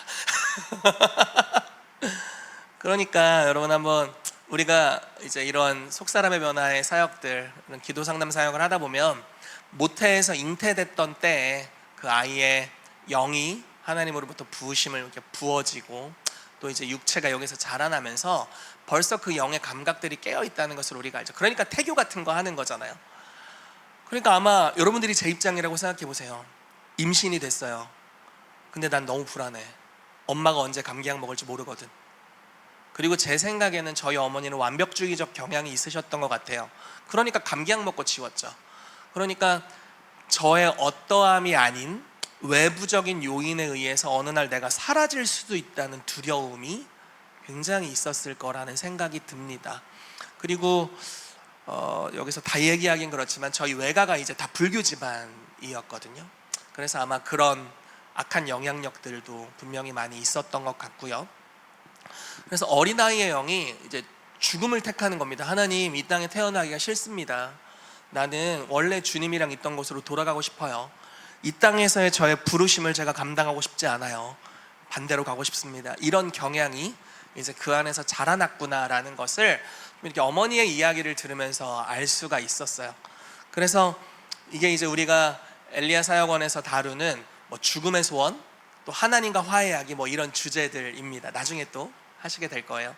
그러니까 여러분, 한번 우리가 이제 이런 속사람의 변화의 사역들, 이런 기도 상담 사역을 하다 보면 모태에서 잉태됐던 때에 그 아이의 영이 하나님으로부터 부으심을 이렇게 부어지고, 또 이제 육체가 여기서 자라나면서 벌써 그 영의 감각들이 깨어 있다는 것을 우리가 알죠. 그러니까 태교 같은 거 하는 거잖아요. 그러니까 아마 여러분들이 제 입장이라고 생각해 보세요. 임신이 됐어요. 근데 난 너무 불안해. 엄마가 언제 감기약 먹을지 모르거든. 그리고 제 생각에는 저희 어머니는 완벽주의적 경향이 있으셨던 것 같아요. 그러니까 감기약 먹고 지웠죠. 그러니까 저의 어떠함이 아닌 외부적인 요인에 의해서 어느 날 내가 사라질 수도 있다는 두려움이 굉장히 있었을 거라는 생각이 듭니다. 그리고 여기서 다 얘기하긴 그렇지만 저희 외가가 이제 다 불교 집안이었거든요. 그래서 아마 그런 악한 영향력들도 분명히 많이 있었던 것 같고요. 그래서 어린아이의 영이 이제 죽음을 택하는 겁니다. 하나님, 이 땅에 태어나기가 싫습니다. 나는 원래 주님이랑 있던 곳으로 돌아가고 싶어요. 이 땅에서의 저의 부르심을 제가 감당하고 싶지 않아요. 반대로 가고 싶습니다. 이런 경향이 이제 그 안에서 자라났구나라는 것을 이렇게 어머니의 이야기를 들으면서 알 수가 있었어요. 그래서 이게 이제 우리가 엘리야 사역원에서 다루는 죽음의 소원, 또 하나님과 화해하기, 이런 주제들입니다. 나중에 또 하시게 될 거예요.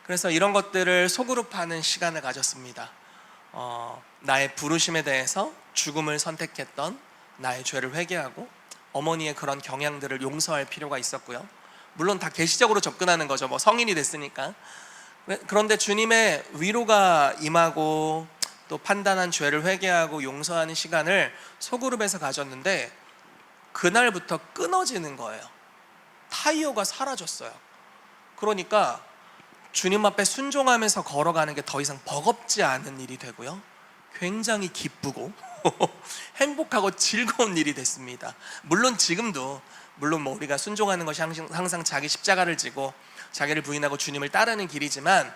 그래서 이런 것들을 소그룹하는 시간을 가졌습니다. 나의 부르심에 대해서 죽음을 선택했던 나의 죄를 회개하고 어머니의 그런 경향들을 용서할 필요가 있었고요. 물론 다 계시적으로 접근하는 거죠. 뭐 성인이 됐으니까. 그런데 주님의 위로가 임하고 또 판단한 죄를 회개하고 용서하는 시간을 소그룹에서 가졌는데 그날부터 끊어지는 거예요. 타이어가 사라졌어요. 그러니까 주님 앞에 순종하면서 걸어가는 게 더 이상 버겁지 않은 일이 되고요, 굉장히 기쁘고 행복하고 즐거운 일이 됐습니다. 물론 지금도 뭐 우리가 순종하는 것이 항상 자기 십자가를 지고 자기를 부인하고 주님을 따르는 길이지만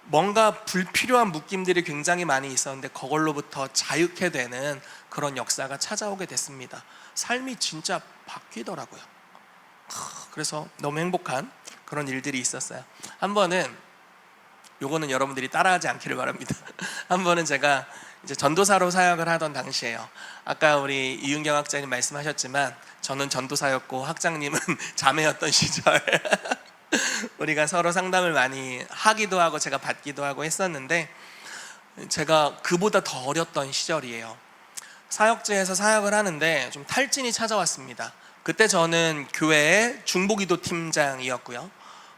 뭔가 불필요한 묶임들이 굉장히 많이 있었는데 그걸로부터 자유케 되는 그런 역사가 찾아오게 됐습니다. 삶이 진짜 바뀌더라고요. 그래서 너무 행복한 그런 일들이 있었어요. 한 번은, 요거는 여러분들이 따라하지 않기를 바랍니다. 한 번은 제가 이제 전도사로 사역을 하던 당시에요. 아까 우리 이윤경 학장님 말씀하셨지만 저는 전도사였고 학장님은 자매였던 시절 우리가 서로 상담을 많이 하기도 하고 제가 받기도 하고 했었는데, 제가 그보다 더 어렸던 시절이에요. 사역지에서 사역을 하는데 좀 탈진이 찾아왔습니다. 그때 저는 교회의 중보기도 팀장이었고요.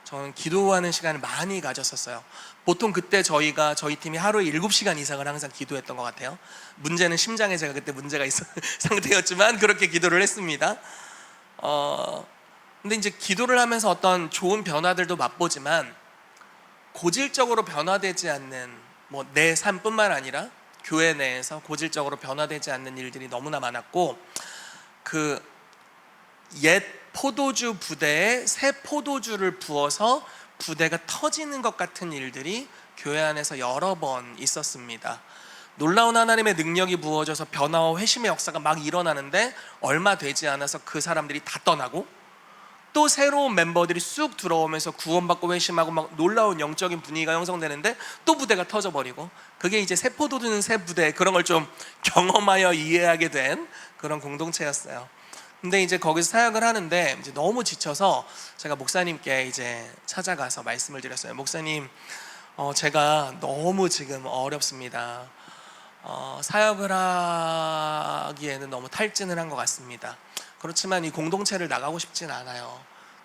저는 기도하는 시간을 많이 가졌었어요. 보통 그때 저희 팀이 하루에 7시간 이상을 항상 기도했던 것 같아요. 문제는 심장에 제가 그때 문제가 있었 상태였지만 그렇게 기도를 했습니다. 근데 이제 기도를 하면서 어떤 좋은 변화들도 맛보지만 고질적으로 변화되지 않는, 뭐 내 삶뿐만 아니라 교회 내에서 고질적으로 변화되지 않는 일들이 너무나 많았고, 그 옛 포도주 부대에 새 포도주를 부어서 부대가 터지는 것 같은 일들이 교회 안에서 여러 번 있었습니다. 놀라운 하나님의 능력이 부어져서 변화와 회심의 역사가 막 일어나는데 얼마 되지 않아서 그 사람들이 다 떠나고, 또 새로운 멤버들이 쑥 들어오면서 구원받고 회심하고 막 놀라운 영적인 분위기가 형성되는데 또 부대가 터져버리고, 그게 이제 새 포도주는 새 부대, 그런 걸 좀 경험하여 이해하게 된 그런 공동체였어요. 근데 이제 거기서 사역을 하는데 이제 너무 지쳐서 제가 목사님께 이제 찾아가서 말씀을 드렸어요. 목사님, 제가 너무 지금 어렵습니다. 사역을 하기에는 너무 탈진을 한 것 같습니다. 그렇지만 이 공동체를 나가고 싶진 않아요.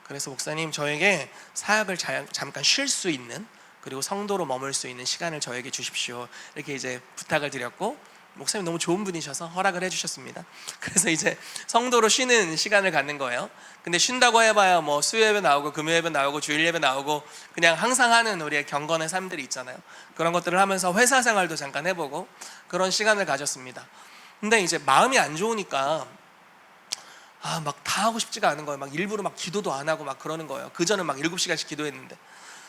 그래서 목사님, 저에게 사역을 잠깐 쉴 수 있는, 그리고 성도로 머물 수 있는 시간을 저에게 주십시오. 이렇게 이제 부탁을 드렸고, 목사님 너무 좋은 분이셔서 허락을 해주셨습니다. 그래서 이제 성도로 쉬는 시간을 갖는 거예요. 근데 쉰다고 해봐야 뭐 수요예배 나오고 금요예배 나오고 주일예배 나오고 그냥 항상 하는 우리의 경건의 삶들이 있잖아요. 그런 것들을 하면서 회사 생활도 잠깐 해보고 그런 시간을 가졌습니다. 근데 이제 마음이 안 좋으니까 막 다 하고 싶지가 않은 거예요. 막 일부러 막 기도도 안 하고 막 그러는 거예요. 그전에 막 7시간씩 기도했는데.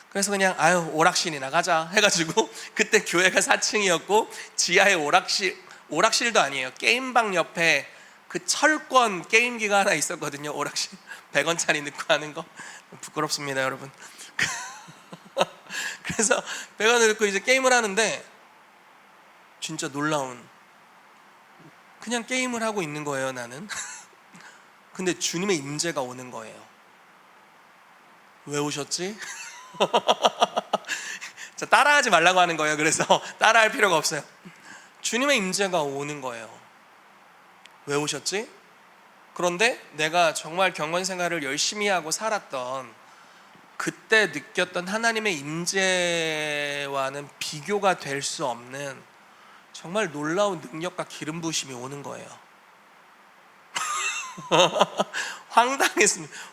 그래서 그냥 오락실이나 가자 해가지고, 그때 교회가 4층이었고 지하에 오락실도 아니에요. 게임방 옆에 그 철권 게임기가 하나 있었거든요. 오락실 100원짜리 넣고 하는 거. 부끄럽습니다, 여러분. 그래서 100원을 넣고 이제 게임을 하는데 진짜 놀라운, 그냥 게임을 하고 있는 거예요, 나는. 근데 주님의 임재가 오는 거예요. 왜 오셨지? 자, 따라하지 말라고 하는 거예요. 그래서 따라할 필요가 없어요. 주님의 임재가 오는 거예요. 왜 오셨지? 그런데 내가 정말 경건 생활을 열심히 하고 살았던 그때 느꼈던 하나님의 임재와는 비교가 될 수 없는 정말 놀라운 능력과 기름 부으심이 오는 거예요.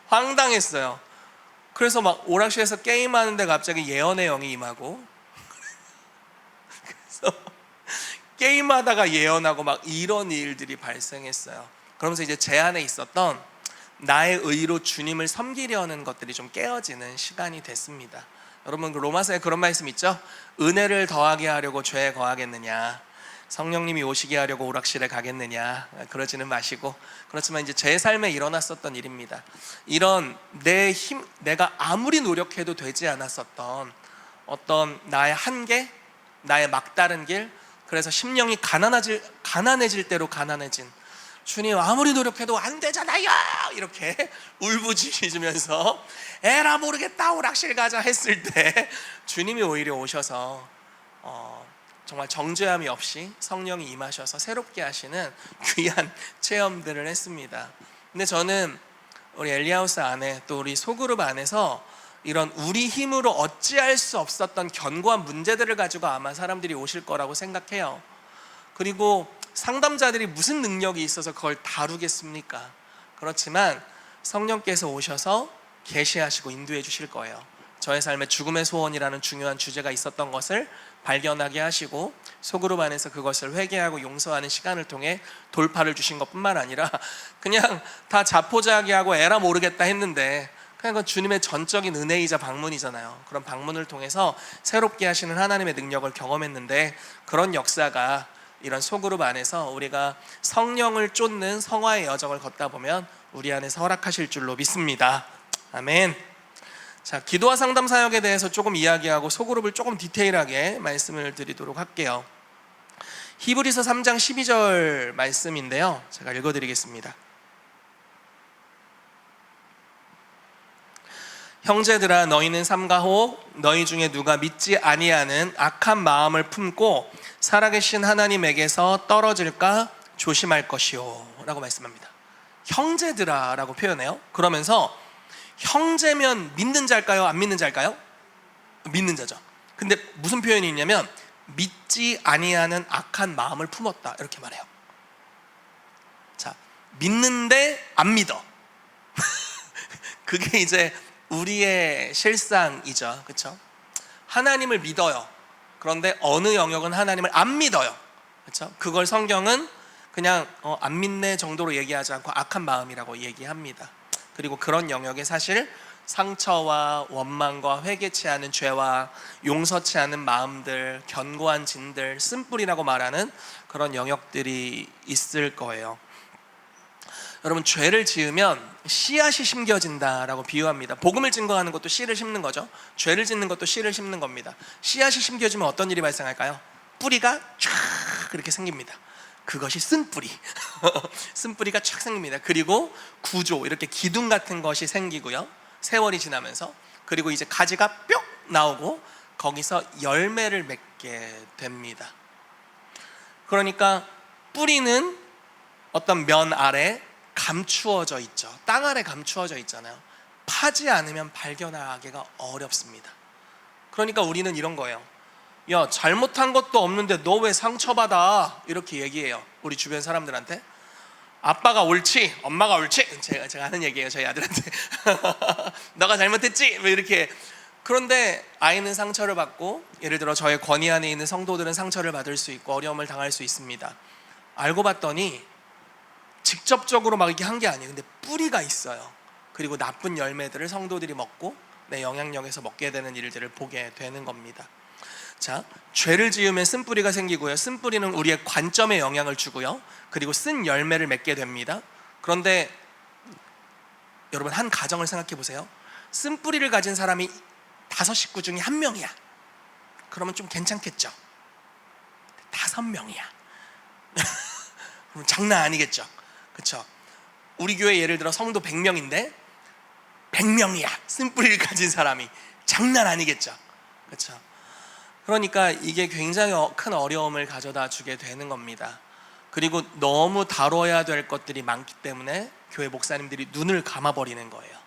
황당했어요. 그래서 막 오락실에서 게임하는데 갑자기 예언의 영이 임하고, 그래서 게임하다가 예언하고 막 이런 일들이 발생했어요. 그러면서 이제 제 안에 있었던 나의 의로 주님을 섬기려는 것들이 좀 깨어지는 시간이 됐습니다. 여러분, 그 로마서에 그런 말씀 있죠? 은혜를 더하게 하려고 죄에 거하겠느냐, 성령님이 오시게 하려고 오락실에 가겠느냐, 그러지는 마시고. 그렇지만 이제 제 삶에 일어났었던 일입니다. 이런 내가 아무리 노력해도 되지 않았었던 어떤 나의 한계, 나의 막다른 길, 그래서 심령이 가난해질 대로 가난해진, 주님 아무리 노력해도 안 되잖아요 이렇게 울부짖으면서 에라 모르겠다 오락실 가자 했을 때 주님이 오히려 오셔서 정말 정죄함이 없이 성령이 임하셔서 새롭게 하시는 귀한 체험들을 했습니다. 근데 저는 우리 엘리하우스 안에 또 우리 소그룹 안에서 이런 우리 힘으로 어찌할 수 없었던 견고한 문제들을 가지고 아마 사람들이 오실 거라고 생각해요. 그리고 상담자들이 무슨 능력이 있어서 그걸 다루겠습니까? 그렇지만 성령께서 오셔서 계시하시고 인도해 주실 거예요. 저의 삶에 죽음의 소원이라는 중요한 주제가 있었던 것을 발견하게 하시고 소그룹 안에서 그것을 회개하고 용서하는 시간을 통해 돌파를 주신 것뿐만 아니라 그냥 다 자포자기하고 에라 모르겠다 했는데 그냥 그건 주님의 전적인 은혜이자 방문이잖아요. 그런 방문을 통해서 새롭게 하시는 하나님의 능력을 경험했는데, 그런 역사가 이런 소그룹 안에서 우리가 성령을 쫓는 성화의 여정을 걷다 보면 우리 안에서 허락하실 줄로 믿습니다. 아멘. 자, 기도와 상담 사역에 대해서 조금 이야기하고 소그룹을 조금 디테일하게 말씀을 드리도록 할게요. 히브리서 3장 12절 말씀인데요, 제가 읽어드리겠습니다. 형제들아, 너희는 삼가호 너희 중에 누가 믿지 아니하는 악한 마음을 품고 살아계신 하나님에게서 떨어질까 조심할 것이요 라고 말씀합니다. 형제들아 라고 표현해요. 그러면서 형제면 믿는 자일까요? 안 믿는 자일까요? 믿는 자죠. 근데 무슨 표현이 있냐면 믿지 아니하는 악한 마음을 품었다 이렇게 말해요. 자, 믿는데 안 믿어. 그게 이제 우리의 실상이죠. 그렇죠? 하나님을 믿어요. 그런데 어느 영역은 하나님을 안 믿어요. 그렇죠? 그걸 성경은 그냥 안 믿네 정도로 얘기하지 않고 악한 마음이라고 얘기합니다. 그리고 그런 영역에 사실 상처와 원망과 회개치 않은 죄와 용서치 않은 마음들, 견고한 진들, 쓴뿌리라고 말하는 그런 영역들이 있을 거예요. 여러분, 죄를 지으면 씨앗이 심겨진다라고 비유합니다. 복음을 증거하는 것도 씨를 심는 거죠. 죄를 짓는 것도 씨를 심는 겁니다. 씨앗이 심겨지면 어떤 일이 발생할까요? 뿌리가 쫙 그렇게 생깁니다. 그것이 쓴뿌리. 쓴뿌리가 쫙 생깁니다. 그리고 구조, 이렇게 기둥 같은 것이 생기고요, 세월이 지나면서. 그리고 이제 가지가 뿅 나오고 거기서 열매를 맺게 됩니다. 그러니까 뿌리는 어떤 면 아래 감추어져 있죠. 땅 아래 감추어져 있잖아요. 파지 않으면 발견하기가 어렵습니다. 그러니까 우리는 이런 거예요. 야, 잘못한 것도 없는데 너 왜 상처받아? 이렇게 얘기해요, 우리 주변 사람들한테. 아빠가 옳지, 엄마가 옳지. 제가 하는 얘기예요, 저희 아들한테. 너가 잘못했지? 뭐 이렇게. 그런데 아이는 상처를 받고, 예를 들어 저의 권위 안에 있는 성도들은 상처를 받을 수 있고 어려움을 당할 수 있습니다. 알고 봤더니 직접적으로 막 이렇게 한 게 아니에요. 근데 뿌리가 있어요. 그리고 나쁜 열매들을 성도들이 먹고 내 영향력에서 먹게 되는 일들을 보게 되는 겁니다. 자, 죄를 지으면 쓴뿌리가 생기고요, 쓴뿌리는 우리의 관점에 영향을 주고요, 그리고 쓴 열매를 맺게 됩니다. 그런데 여러분, 한 가정을 생각해 보세요. 쓴뿌리를 가진 사람이 5식구 중에 1명이야. 그러면 좀 괜찮겠죠? 5명이야. 그럼 장난 아니겠죠? 그렇죠? 우리 교회 예를 들어 성도 100명인데 100명이야, 쓴뿌리를 가진 사람이. 장난 아니겠죠? 그렇죠? 그러니까 이게 굉장히 큰 어려움을 가져다 주게 되는 겁니다. 그리고 너무 다뤄야 될 것들이 많기 때문에 교회 목사님들이 눈을 감아버리는 거예요.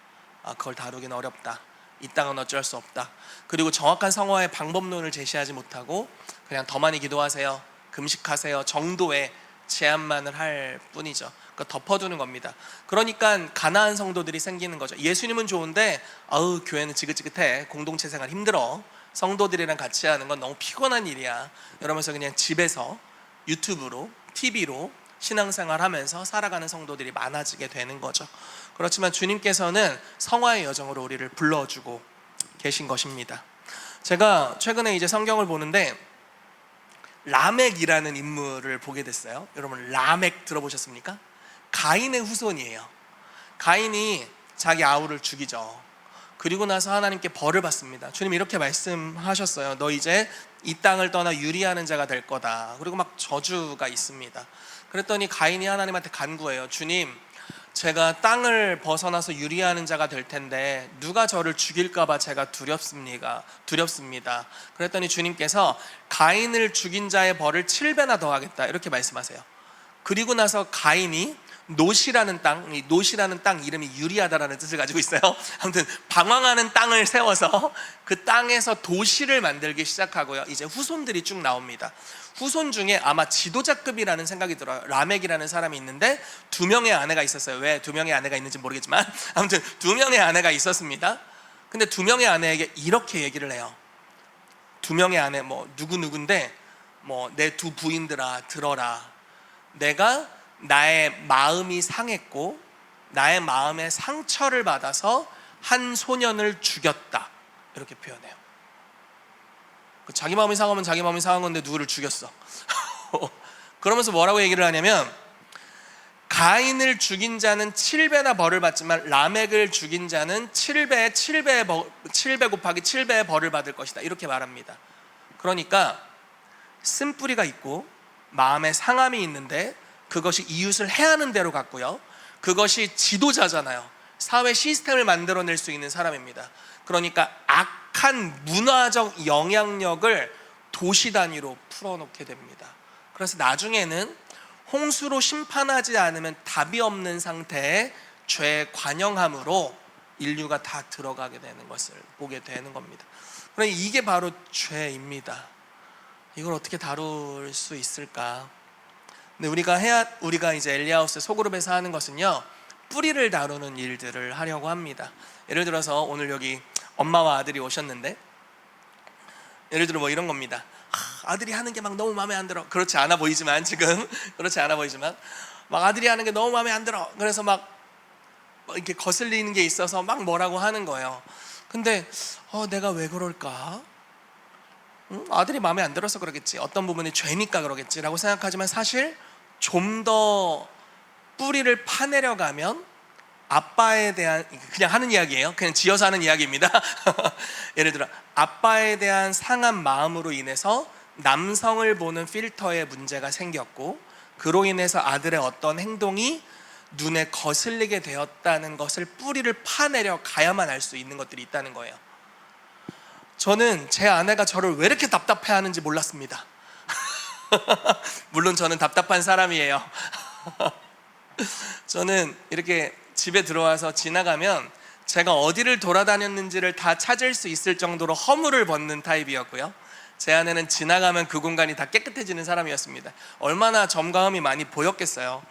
그걸 다루기는 어렵다, 이 땅은 어쩔 수 없다. 그리고 정확한 성화의 방법론을 제시하지 못하고 그냥 더 많이 기도하세요, 금식하세요 정도의 제안만을 할 뿐이죠. 그러니까 덮어두는 겁니다. 그러니까 가난한 성도들이 생기는 거죠. 예수님은 좋은데 아우 교회는 지긋지긋해, 공동체 생활 힘들어, 성도들이랑 같이 하는 건 너무 피곤한 일이야, 이러면서 그냥 집에서 유튜브로, TV로 신앙생활 하면서 살아가는 성도들이 많아지게 되는 거죠. 그렇지만 주님께서는 성화의 여정으로 우리를 불러주고 계신 것입니다. 제가 최근에 이제 성경을 보는데 라멕이라는 인물을 보게 됐어요. 여러분, 라멕 들어보셨습니까? 가인의 후손이에요. 가인이 자기 아우를 죽이죠. 그리고 나서 하나님께 벌을 받습니다. 주님 이렇게 말씀하셨어요. 너 이제 이 땅을 떠나 유리하는 자가 될 거다. 그리고 막 저주가 있습니다. 그랬더니 가인이 하나님한테 간구해요. 주님, 제가 땅을 벗어나서 유리하는 자가 될 텐데 누가 저를 죽일까 봐 제가 두렵습니다. 그랬더니 주님께서 가인을 죽인 자의 벌을 7배나 더하겠다 이렇게 말씀하세요. 그리고 나서 가인이 노시라는 땅, 이 노시라는 땅 이름이 유리하다라는 뜻을 가지고 있어요. 아무튼 방황하는 땅을 세워서 그 땅에서 도시를 만들기 시작하고요. 이제 후손들이 쭉 나옵니다. 후손 중에 아마 지도자급이라는 생각이 들어요. 라멕이라는 사람이 있는데 2명의 아내가 있었어요. 왜 2명의 아내가 있는지 모르겠지만 아무튼 2명의 아내가 있었습니다. 근데 2명의 아내에게 이렇게 얘기를 해요. 2명의 아내 누군데 내 2 부인들아 들어라. 내가 나의 마음이 상했고 나의 마음에 상처를 받아서 한 소년을 죽였다. 이렇게 표현해요. 자기 마음이 상하면 자기 마음이 상한 건데 누구를 죽였어. 그러면서 뭐라고 얘기를 하냐면 가인을 죽인 자는 7배나 벌을 받지만 라멕을 죽인 자는 7배 곱하기 7배의 벌을 받을 것이다. 이렇게 말합니다. 그러니까 쓴뿌리가 있고 마음에 상함이 있는데 그것이 이웃을 해하는 대로 갔고요. 그것이 지도자잖아요. 사회 시스템을 만들어낼 수 있는 사람입니다. 그러니까 악한 문화적 영향력을 도시 단위로 풀어놓게 됩니다. 그래서 나중에는 홍수로 심판하지 않으면 답이 없는 상태의 죄의 관영함으로 인류가 다 들어가게 되는 것을 보게 되는 겁니다. 그러니까 이게 바로 죄입니다. 이걸 어떻게 다룰 수 있을까? 근데 우리가 이제 엘리아우스 소그룹에서 하는 것은요, 뿌리를 다루는 일들을 하려고 합니다. 예를 들어서 오늘 여기 엄마와 아들이 오셨는데, 예를 들어 이런 겁니다. 아들이 하는 게 막 너무 마음에 안 들어. 그렇지 않아 보이지만 지금 그렇지 않아 보이지만 막 아들이 하는 게 너무 마음에 안 들어. 그래서 막 이렇게 거슬리는 게 있어서 막 뭐라고 하는 거예요. 근데 내가 왜 그럴까? 아들이 마음에 안 들어서 그러겠지. 어떤 부분이 죄니까 그러겠지라고 생각하지만 사실 좀 더 뿌리를 파내려가면 아빠에 대한, 그냥 하는 이야기예요. 그냥 지어서 하는 이야기입니다. 예를 들어 아빠에 대한 상한 마음으로 인해서 남성을 보는 필터에 문제가 생겼고, 그로 인해서 아들의 어떤 행동이 눈에 거슬리게 되었다는 것을 뿌리를 파내려 가야만 알 수 있는 것들이 있다는 거예요. 저는 제 아내가 저를 왜 이렇게 답답해 하는지 몰랐습니다. 물론 저는 답답한 사람이에요. 저는 이렇게 집에 들어와서 지나가면 제가 어디를 돌아다녔는지를 다 찾을 수 있을 정도로 허물을 벗는 타입이었고요. 제 아내는 지나가면 그 공간이 다 깨끗해지는 사람이었습니다. 얼마나 점검이 많이 보였겠어요.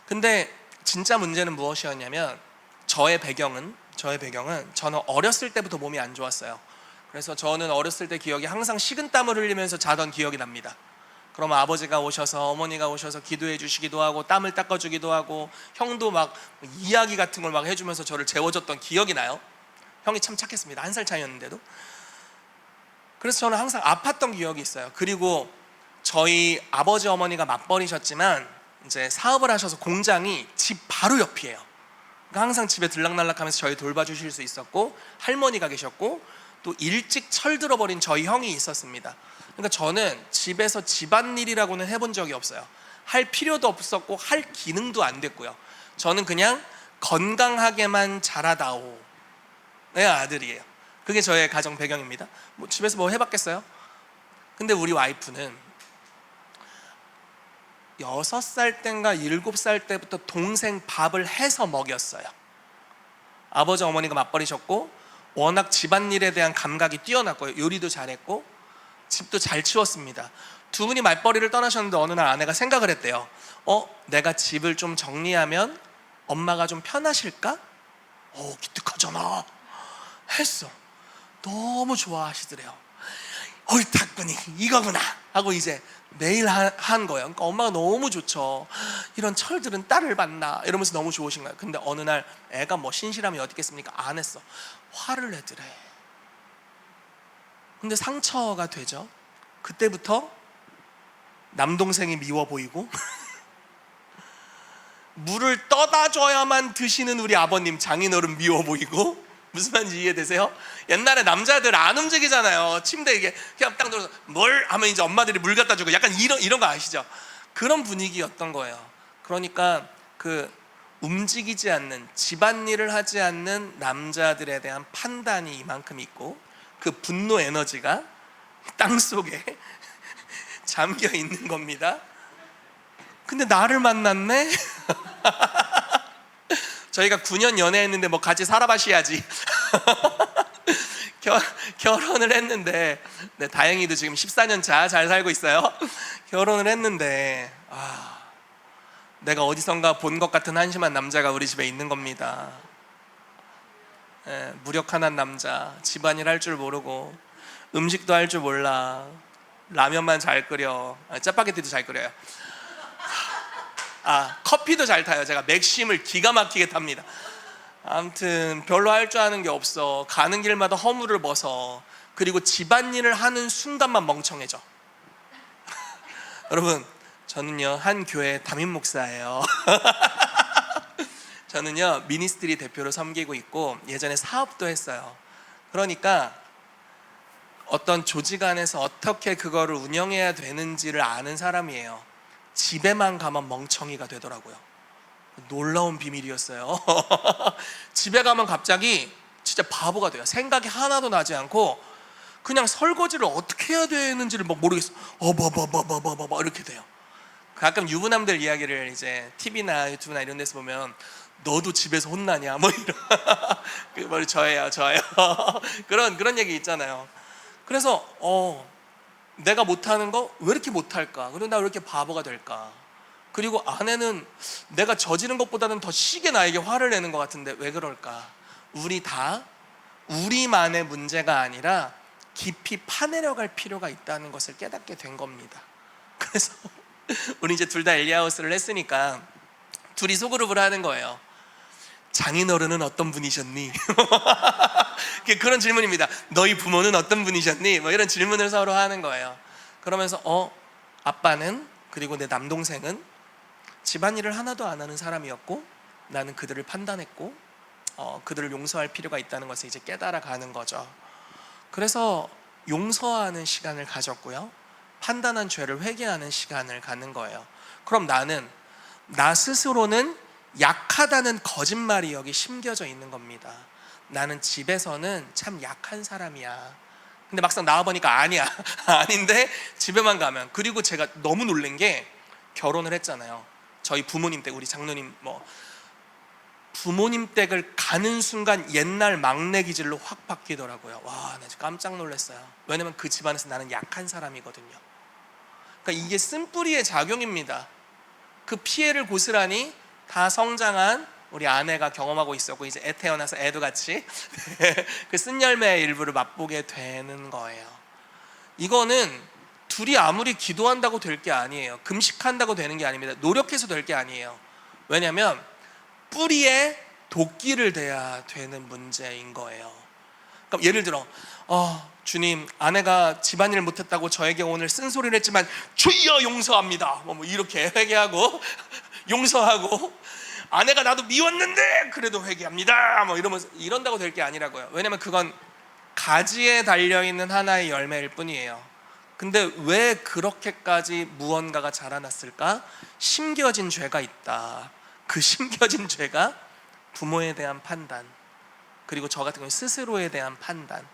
근데 진짜 문제는 무엇이었냐면 저의 배경은 저는 어렸을 때부터 몸이 안 좋았어요. 그래서 저는 어렸을 때 기억이 항상 식은땀을 흘리면서 자던 기억이 납니다. 그러면 아버지가 오셔서, 어머니가 오셔서 기도해 주시기도 하고 땀을 닦아주기도 하고, 형도 막 이야기 같은 걸 막 해주면서 저를 재워줬던 기억이 나요. 형이 참 착했습니다. 1살 차이였는데도. 그래서 저는 항상 아팠던 기억이 있어요. 그리고 저희 아버지 어머니가 맞벌이셨지만 이제 사업을 하셔서 공장이 집 바로 옆이에요. 그러니까 항상 집에 들락날락하면서 저희 돌봐주실 수 있었고, 할머니가 계셨고, 또 일찍 철들어버린 저희 형이 있었습니다. 그러니까 저는 집에서 집안일이라고는 해본 적이 없어요. 할 필요도 없었고 할 기능도 안 됐고요. 저는 그냥 건강하게만 자라다오 의 아들이에요. 그게 저의 가정 배경입니다. 집에서 뭐 해봤겠어요? 근데 우리 와이프는 6살 땐가 7살 때부터 동생 밥을 해서 먹였어요. 아버지 어머니가 맞벌이셨고 워낙 집안일에 대한 감각이 뛰어났고요. 요리도 잘했고 집도 잘 치웠습니다. 두 분이 맞벌이를 떠나셨는데 어느 날 아내가 생각을 했대요. 내가 집을 좀 정리하면 엄마가 좀 편하실까? 기특하잖아 했어. 너무 좋아하시더래요. 옳다꾸니 이거구나 하고 이제 매일 한 거예요. 그러니까 엄마가 너무 좋죠. 이런 철들은 딸을 받나 이러면서 너무 좋으신 거예요. 근데 어느 날 애가 뭐 신실함이 어디 있겠습니까? 안 했어. 화를 내더래. 근데 상처가 되죠. 그때부터 남동생이 미워 보이고 물을 떠다 줘야만 드시는 우리 아버님 장인어른 미워 보이고, 무슨 말인지 이해되세요? 옛날에 남자들 안 움직이잖아요. 침대에 이게 그냥 딱 들어서 뭘 하면 이제 엄마들이 물 갖다 주고 약간 이런 거 아시죠? 그런 분위기였던 거예요. 그러니까 그 움직이지 않는, 집안일을 하지 않는 남자들에 대한 판단이 이만큼 있고, 그 분노 에너지가 땅속에 잠겨 있는 겁니다. 근데 나를 만났네? 저희가 9년 연애했는데 뭐 같이 살아봐셔야지. 결혼을 했는데, 네, 다행히도 지금 14년 차 잘 살고 있어요. 결혼을 했는데 내가 어디선가 본 것 같은 한심한 남자가 우리 집에 있는 겁니다. 무력한 남자, 집안일 할 줄 모르고 음식도 할 줄 몰라. 라면만 잘 끓여. 짜파게티도 잘 끓여요. 커피도 잘 타요. 제가 맥심을 기가 막히게 탑니다. 아무튼 별로 할 줄 아는 게 없어. 가는 길마다 허물을 벗어. 그리고 집안일을 하는 순간만 멍청해져. 여러분, 저는요 한 교회 담임 목사예요. 저는요 미니스트리 대표로 섬기고 있고 예전에 사업도 했어요. 그러니까 어떤 조직 안에서 어떻게 그거를 운영해야 되는지를 아는 사람이에요. 집에만 가면 멍청이가 되더라고요. 놀라운 비밀이었어요. 집에 가면 갑자기 진짜 바보가 돼요. 생각이 하나도 나지 않고 그냥 설거지를 어떻게 해야 되는지를 막 모르겠어. 이렇게 돼요. 가끔 유부남들 이야기를 이제 TV나 유튜브나 이런 데서 보면 너도 집에서 혼나냐 뭐 이런 그 저예요. 그런 얘기 있잖아요. 그래서 내가 못하는 거 왜 이렇게 못할까? 그리고 나 왜 이렇게 바보가 될까? 그리고 아내는 내가 저지른 것보다는 더 시게 나에게 화를 내는 것 같은데 왜 그럴까? 우리 다 우리만의 문제가 아니라 깊이 파내려갈 필요가 있다는 것을 깨닫게 된 겁니다. 그래서 우리 이제 둘 다 엘리아우스를 했으니까 둘이 소그룹을 하는 거예요. 장인어른은 어떤 분이셨니? 그런 질문입니다. 너희 부모는 어떤 분이셨니? 뭐 이런 질문을 서로 하는 거예요. 그러면서 아빠는 그리고 내 남동생은 집안일을 하나도 안 하는 사람이었고 나는 그들을 판단했고 그들을 용서할 필요가 있다는 것을 이제 깨달아가는 거죠. 그래서 용서하는 시간을 가졌고요, 판단한 죄를 회개하는 시간을 갖는 거예요. 그럼 나는 나 스스로는 약하다는 거짓말이 여기 심겨져 있는 겁니다. 나는 집에서는 참 약한 사람이야. 근데 막상 나와보니까 아니야. 아닌데 집에만 가면. 그리고 제가 너무 놀란 게 결혼을 했잖아요. 저희 부모님 댁, 우리 장로님 부모님 댁을 가는 순간 옛날 막내 기질로 확 바뀌더라고요. 와, 나 진짜 깜짝 놀랐어요. 왜냐면 그 집안에서 나는 약한 사람이거든요. 그러니까 이게 쓴뿌리의 작용입니다. 그 피해를 고스란히 다 성장한 우리 아내가 경험하고 있었고 이제 애 태어나서 애도 같이 그 쓴열매의 일부를 맛보게 되는 거예요. 이거는 둘이 아무리 기도한다고 될 게 아니에요. 금식한다고 되는 게 아닙니다. 노력해서 될 게 아니에요. 왜냐하면 뿌리에 도끼를 대야 되는 문제인 거예요. 그럼 예를 들어 주님, 아내가 집안일을 못했다고 저에게 오늘 쓴소리를 했지만 주여 용서합니다 뭐 이렇게 회개하고 용서하고, 아내가 나도 미웠는데 그래도 회개합니다 뭐 이러면서 이런다고 될 게 아니라고요. 왜냐면 그건 가지에 달려있는 하나의 열매일 뿐이에요. 근데 왜 그렇게까지 무언가가 자라났을까? 심겨진 죄가 있다. 그 심겨진 죄가 부모에 대한 판단, 그리고 저 같은 경우는 스스로에 대한 판단,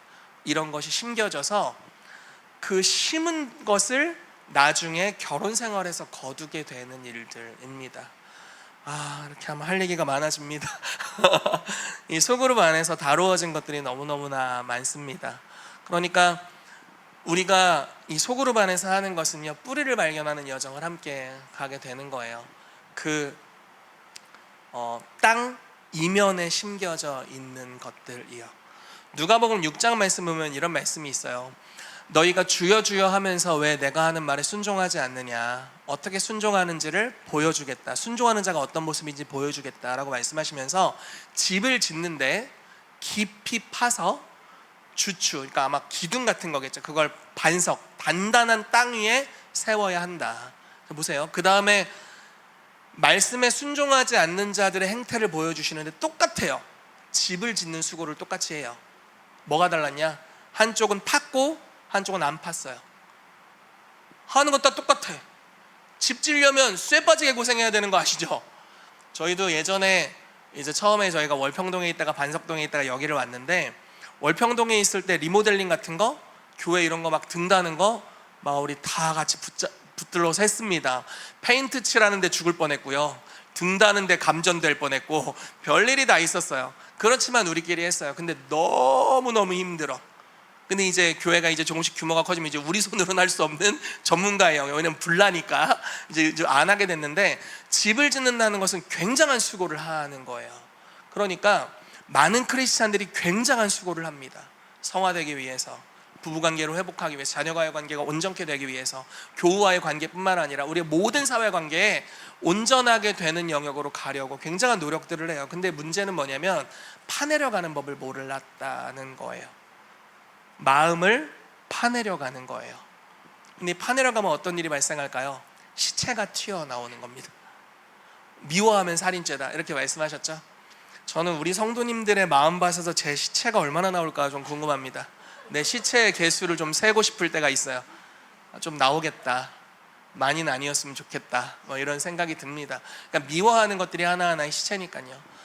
이런 것이 심겨져서 그 심은 것을 나중에 결혼 생활에서 거두게 되는 일들입니다. 이렇게 하면 할 얘기가 많아집니다. 이 소그룹 안에서 다루어진 것들이 너무너무나 많습니다. 그러니까 우리가 이 소그룹 안에서 하는 것은요, 뿌리를 발견하는 여정을 함께 가게 되는 거예요. 그 땅 이면에 심겨져 있는 것들이요. 누가복음 6장 말씀 보면 이런 말씀이 있어요. 너희가 주여 주여 하면서 왜 내가 하는 말에 순종하지 않느냐, 어떻게 순종하는지를 보여주겠다, 순종하는 자가 어떤 모습인지 보여주겠다라고 말씀하시면서 집을 짓는데 깊이 파서 주추, 그러니까 아마 기둥 같은 거겠죠. 그걸 반석, 단단한 땅 위에 세워야 한다. 보세요. 그 다음에 말씀에 순종하지 않는 자들의 행태를 보여주시는데 똑같아요. 집을 짓는 수고를 똑같이 해요. 뭐가 달랐냐? 한쪽은 팠고 한쪽은 안 팠어요. 하는 것 다 똑같아. 집 지려면 쇠 빠지게 고생해야 되는 거 아시죠? 저희도 예전에 이제 처음에 저희가 월평동에 있다가 반석동에 있다가 여기를 왔는데, 월평동에 있을 때 리모델링 같은 거, 교회 이런 거 막 등다는 거 막 우리 다 같이 붙들러서 했습니다. 페인트 칠하는데 죽을 뻔했고요. 등 다는데 감전될 뻔했고 별일이 다 있었어요. 그렇지만 우리끼리 했어요. 근데 너무너무 힘들어. 근데 이제 교회가 이제 조금씩 규모가 커지면 이제 우리 손으로는 할 수 없는 전문가의 영역, 왜냐면 불나니까 이제 안 하게 됐는데, 집을 짓는다는 것은 굉장한 수고를 하는 거예요. 그러니까 많은 크리스찬들이 굉장한 수고를 합니다. 성화되기 위해서, 부부관계로 회복하기 위해서, 자녀와의 관계가 온전케 되기 위해서, 교우와의 관계뿐만 아니라 우리의 모든 사회관계에 온전하게 되는 영역으로 가려고 굉장한 노력들을 해요. 근데 문제는 뭐냐면 파내려가는 법을 몰랐다는 거예요. 마음을 파내려가는 거예요. 근데 파내려가면 어떤 일이 발생할까요? 시체가 튀어나오는 겁니다. 미워하면 살인죄다 이렇게 말씀하셨죠? 저는 우리 성도님들의 마음 봐서 제 시체가 얼마나 나올까 좀 궁금합니다. 내 시체의 개수를 좀 세고 싶을 때가 있어요. 좀 나오겠다, 많이는 아니었으면 좋겠다, 뭐 이런 생각이 듭니다. 그러니까 미워하는 것들이 하나하나의 시체니까요.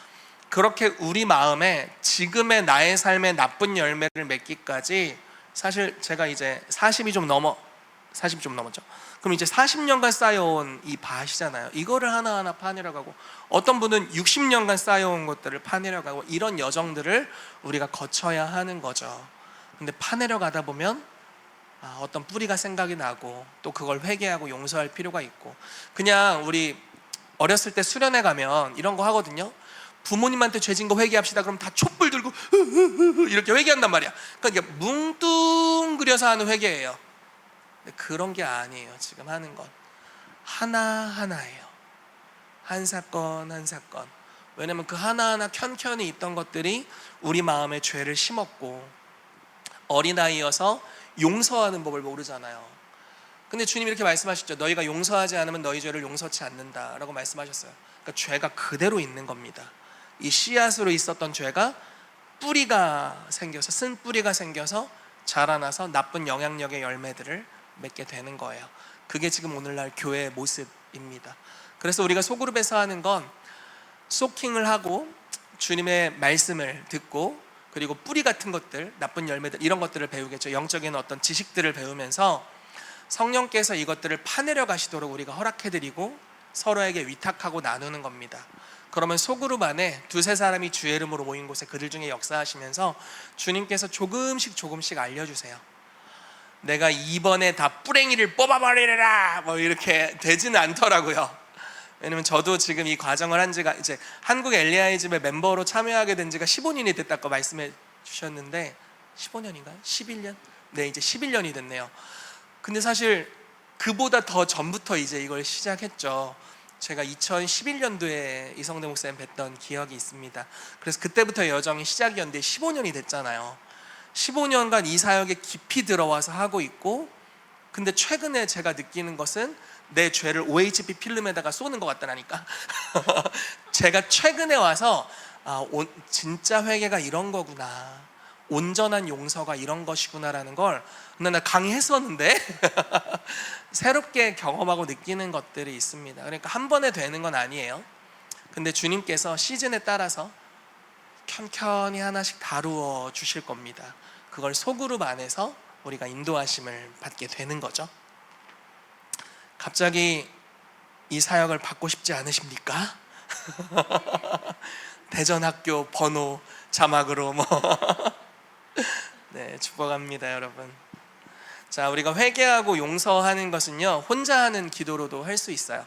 그렇게 우리 마음에 지금의 나의 삶의 나쁜 열매를 맺기까지, 사실 제가 이제 40이 좀 넘었죠. 그럼 이제 40년간 쌓여온 이 밭이잖아요. 이거를 하나하나 파내려가고, 어떤 분은 60년간 쌓여온 것들을 파내려가고, 이런 여정들을 우리가 거쳐야 하는 거죠. 근데 파내려가다 보면 어떤 뿌리가 생각이 나고, 또 그걸 회개하고 용서할 필요가 있고. 그냥 우리 어렸을 때 수련회 가면 이런 거 하거든요. 부모님한테 죄진 거 회개합시다. 그럼 다 촛불 들고 이렇게 회개한단 말이야. 그러니까 이게 뭉뚱그려서 하는 회개예요. 근데 그런 게 아니에요. 지금 하는 건 하나하나예요. 한 사건 한 사건. 왜냐면 그 하나하나 켠켠이 있던 것들이 우리 마음에 죄를 심었고, 어린아이여서 용서하는 법을 모르잖아요. 근데 주님 이렇게 말씀하셨죠. 너희가 용서하지 않으면 너희 죄를 용서치 않는다 라고 말씀하셨어요. 그러니까 죄가 그대로 있는 겁니다. 이 씨앗으로 있었던 죄가 뿌리가 생겨서, 쓴 뿌리가 생겨서 자라나서 나쁜 영향력의 열매들을 맺게 되는 거예요. 그게 지금 오늘날 교회의 모습입니다. 그래서 우리가 소그룹에서 하는 건 소킹을 하고, 주님의 말씀을 듣고, 그리고 뿌리 같은 것들, 나쁜 열매들, 이런 것들을 배우겠죠. 영적인 어떤 지식들을 배우면서 성령께서 이것들을 파내려 가시도록 우리가 허락해드리고 서로에게 위탁하고 나누는 겁니다. 그러면 소그룹 안에 두세 사람이 주의 이름으로 모인 곳에 그들 중에 역사하시면서 주님께서 조금씩 알려주세요. 내가 이번에 다 뿌랭이를 뽑아버리라 뭐 이렇게 되지는 않더라고요. 왜냐면 저도 지금 이 과정을 한 지가, 이제 한국 엘리야의 집에 멤버로 참여하게 된 지가 15년이 됐다고 말씀해 주셨는데, 15년인가요? 11년? 네, 이제 11년이 됐네요. 근데 사실 그보다 더 전부터 이제 이걸 시작했죠. 제가 2011년도에 이성대 목사님 뵀던 기억이 있습니다. 그래서 그때부터 여정이 시작이었는데 15년이 됐잖아요. 15년간 이 사역에 깊이 들어와서 하고 있고, 근데 최근에 제가 느끼는 것은 내 죄를 OHP 필름에다가 쏘는 것 같다니까. 제가 최근에 와서 진짜 회개가 이런 거구나, 온전한 용서가 이런 것이구나라는 걸 나 강의했었는데 새롭게 경험하고 느끼는 것들이 있습니다. 그러니까 한 번에 되는 건 아니에요. 근데 주님께서 시즌에 따라서 켠켠이 하나씩 다루어 주실 겁니다. 그걸 소그룹 안에서 우리가 인도하심을 받게 되는 거죠. 갑자기 이 사역을 받고 싶지 않으십니까? 대전학교 번호 자막으로 네, 축복합니다 여러분. 자, 우리가 회개하고 용서하는 것은요, 혼자 하는 기도로도 할 수 있어요.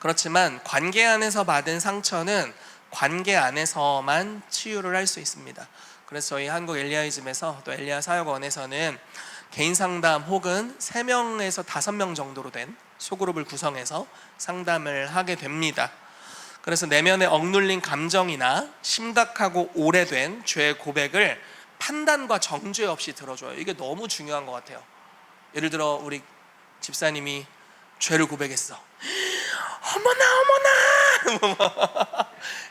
그렇지만 관계 안에서 받은 상처는 관계 안에서만 치유를 할 수 있습니다. 그래서 저희 한국 엘리야이즘에서, 또 엘리야 사역원에서는 개인 상담 혹은 3명에서 5명 정도로 된 소그룹을 구성해서 상담을 하게 됩니다. 그래서 내면에 억눌린 감정이나 심각하고 오래된 죄 고백을 판단과 정죄 없이 들어줘요. 이게 너무 중요한 것 같아요. 예를 들어 우리 집사님이 죄를 고백했어. 어머나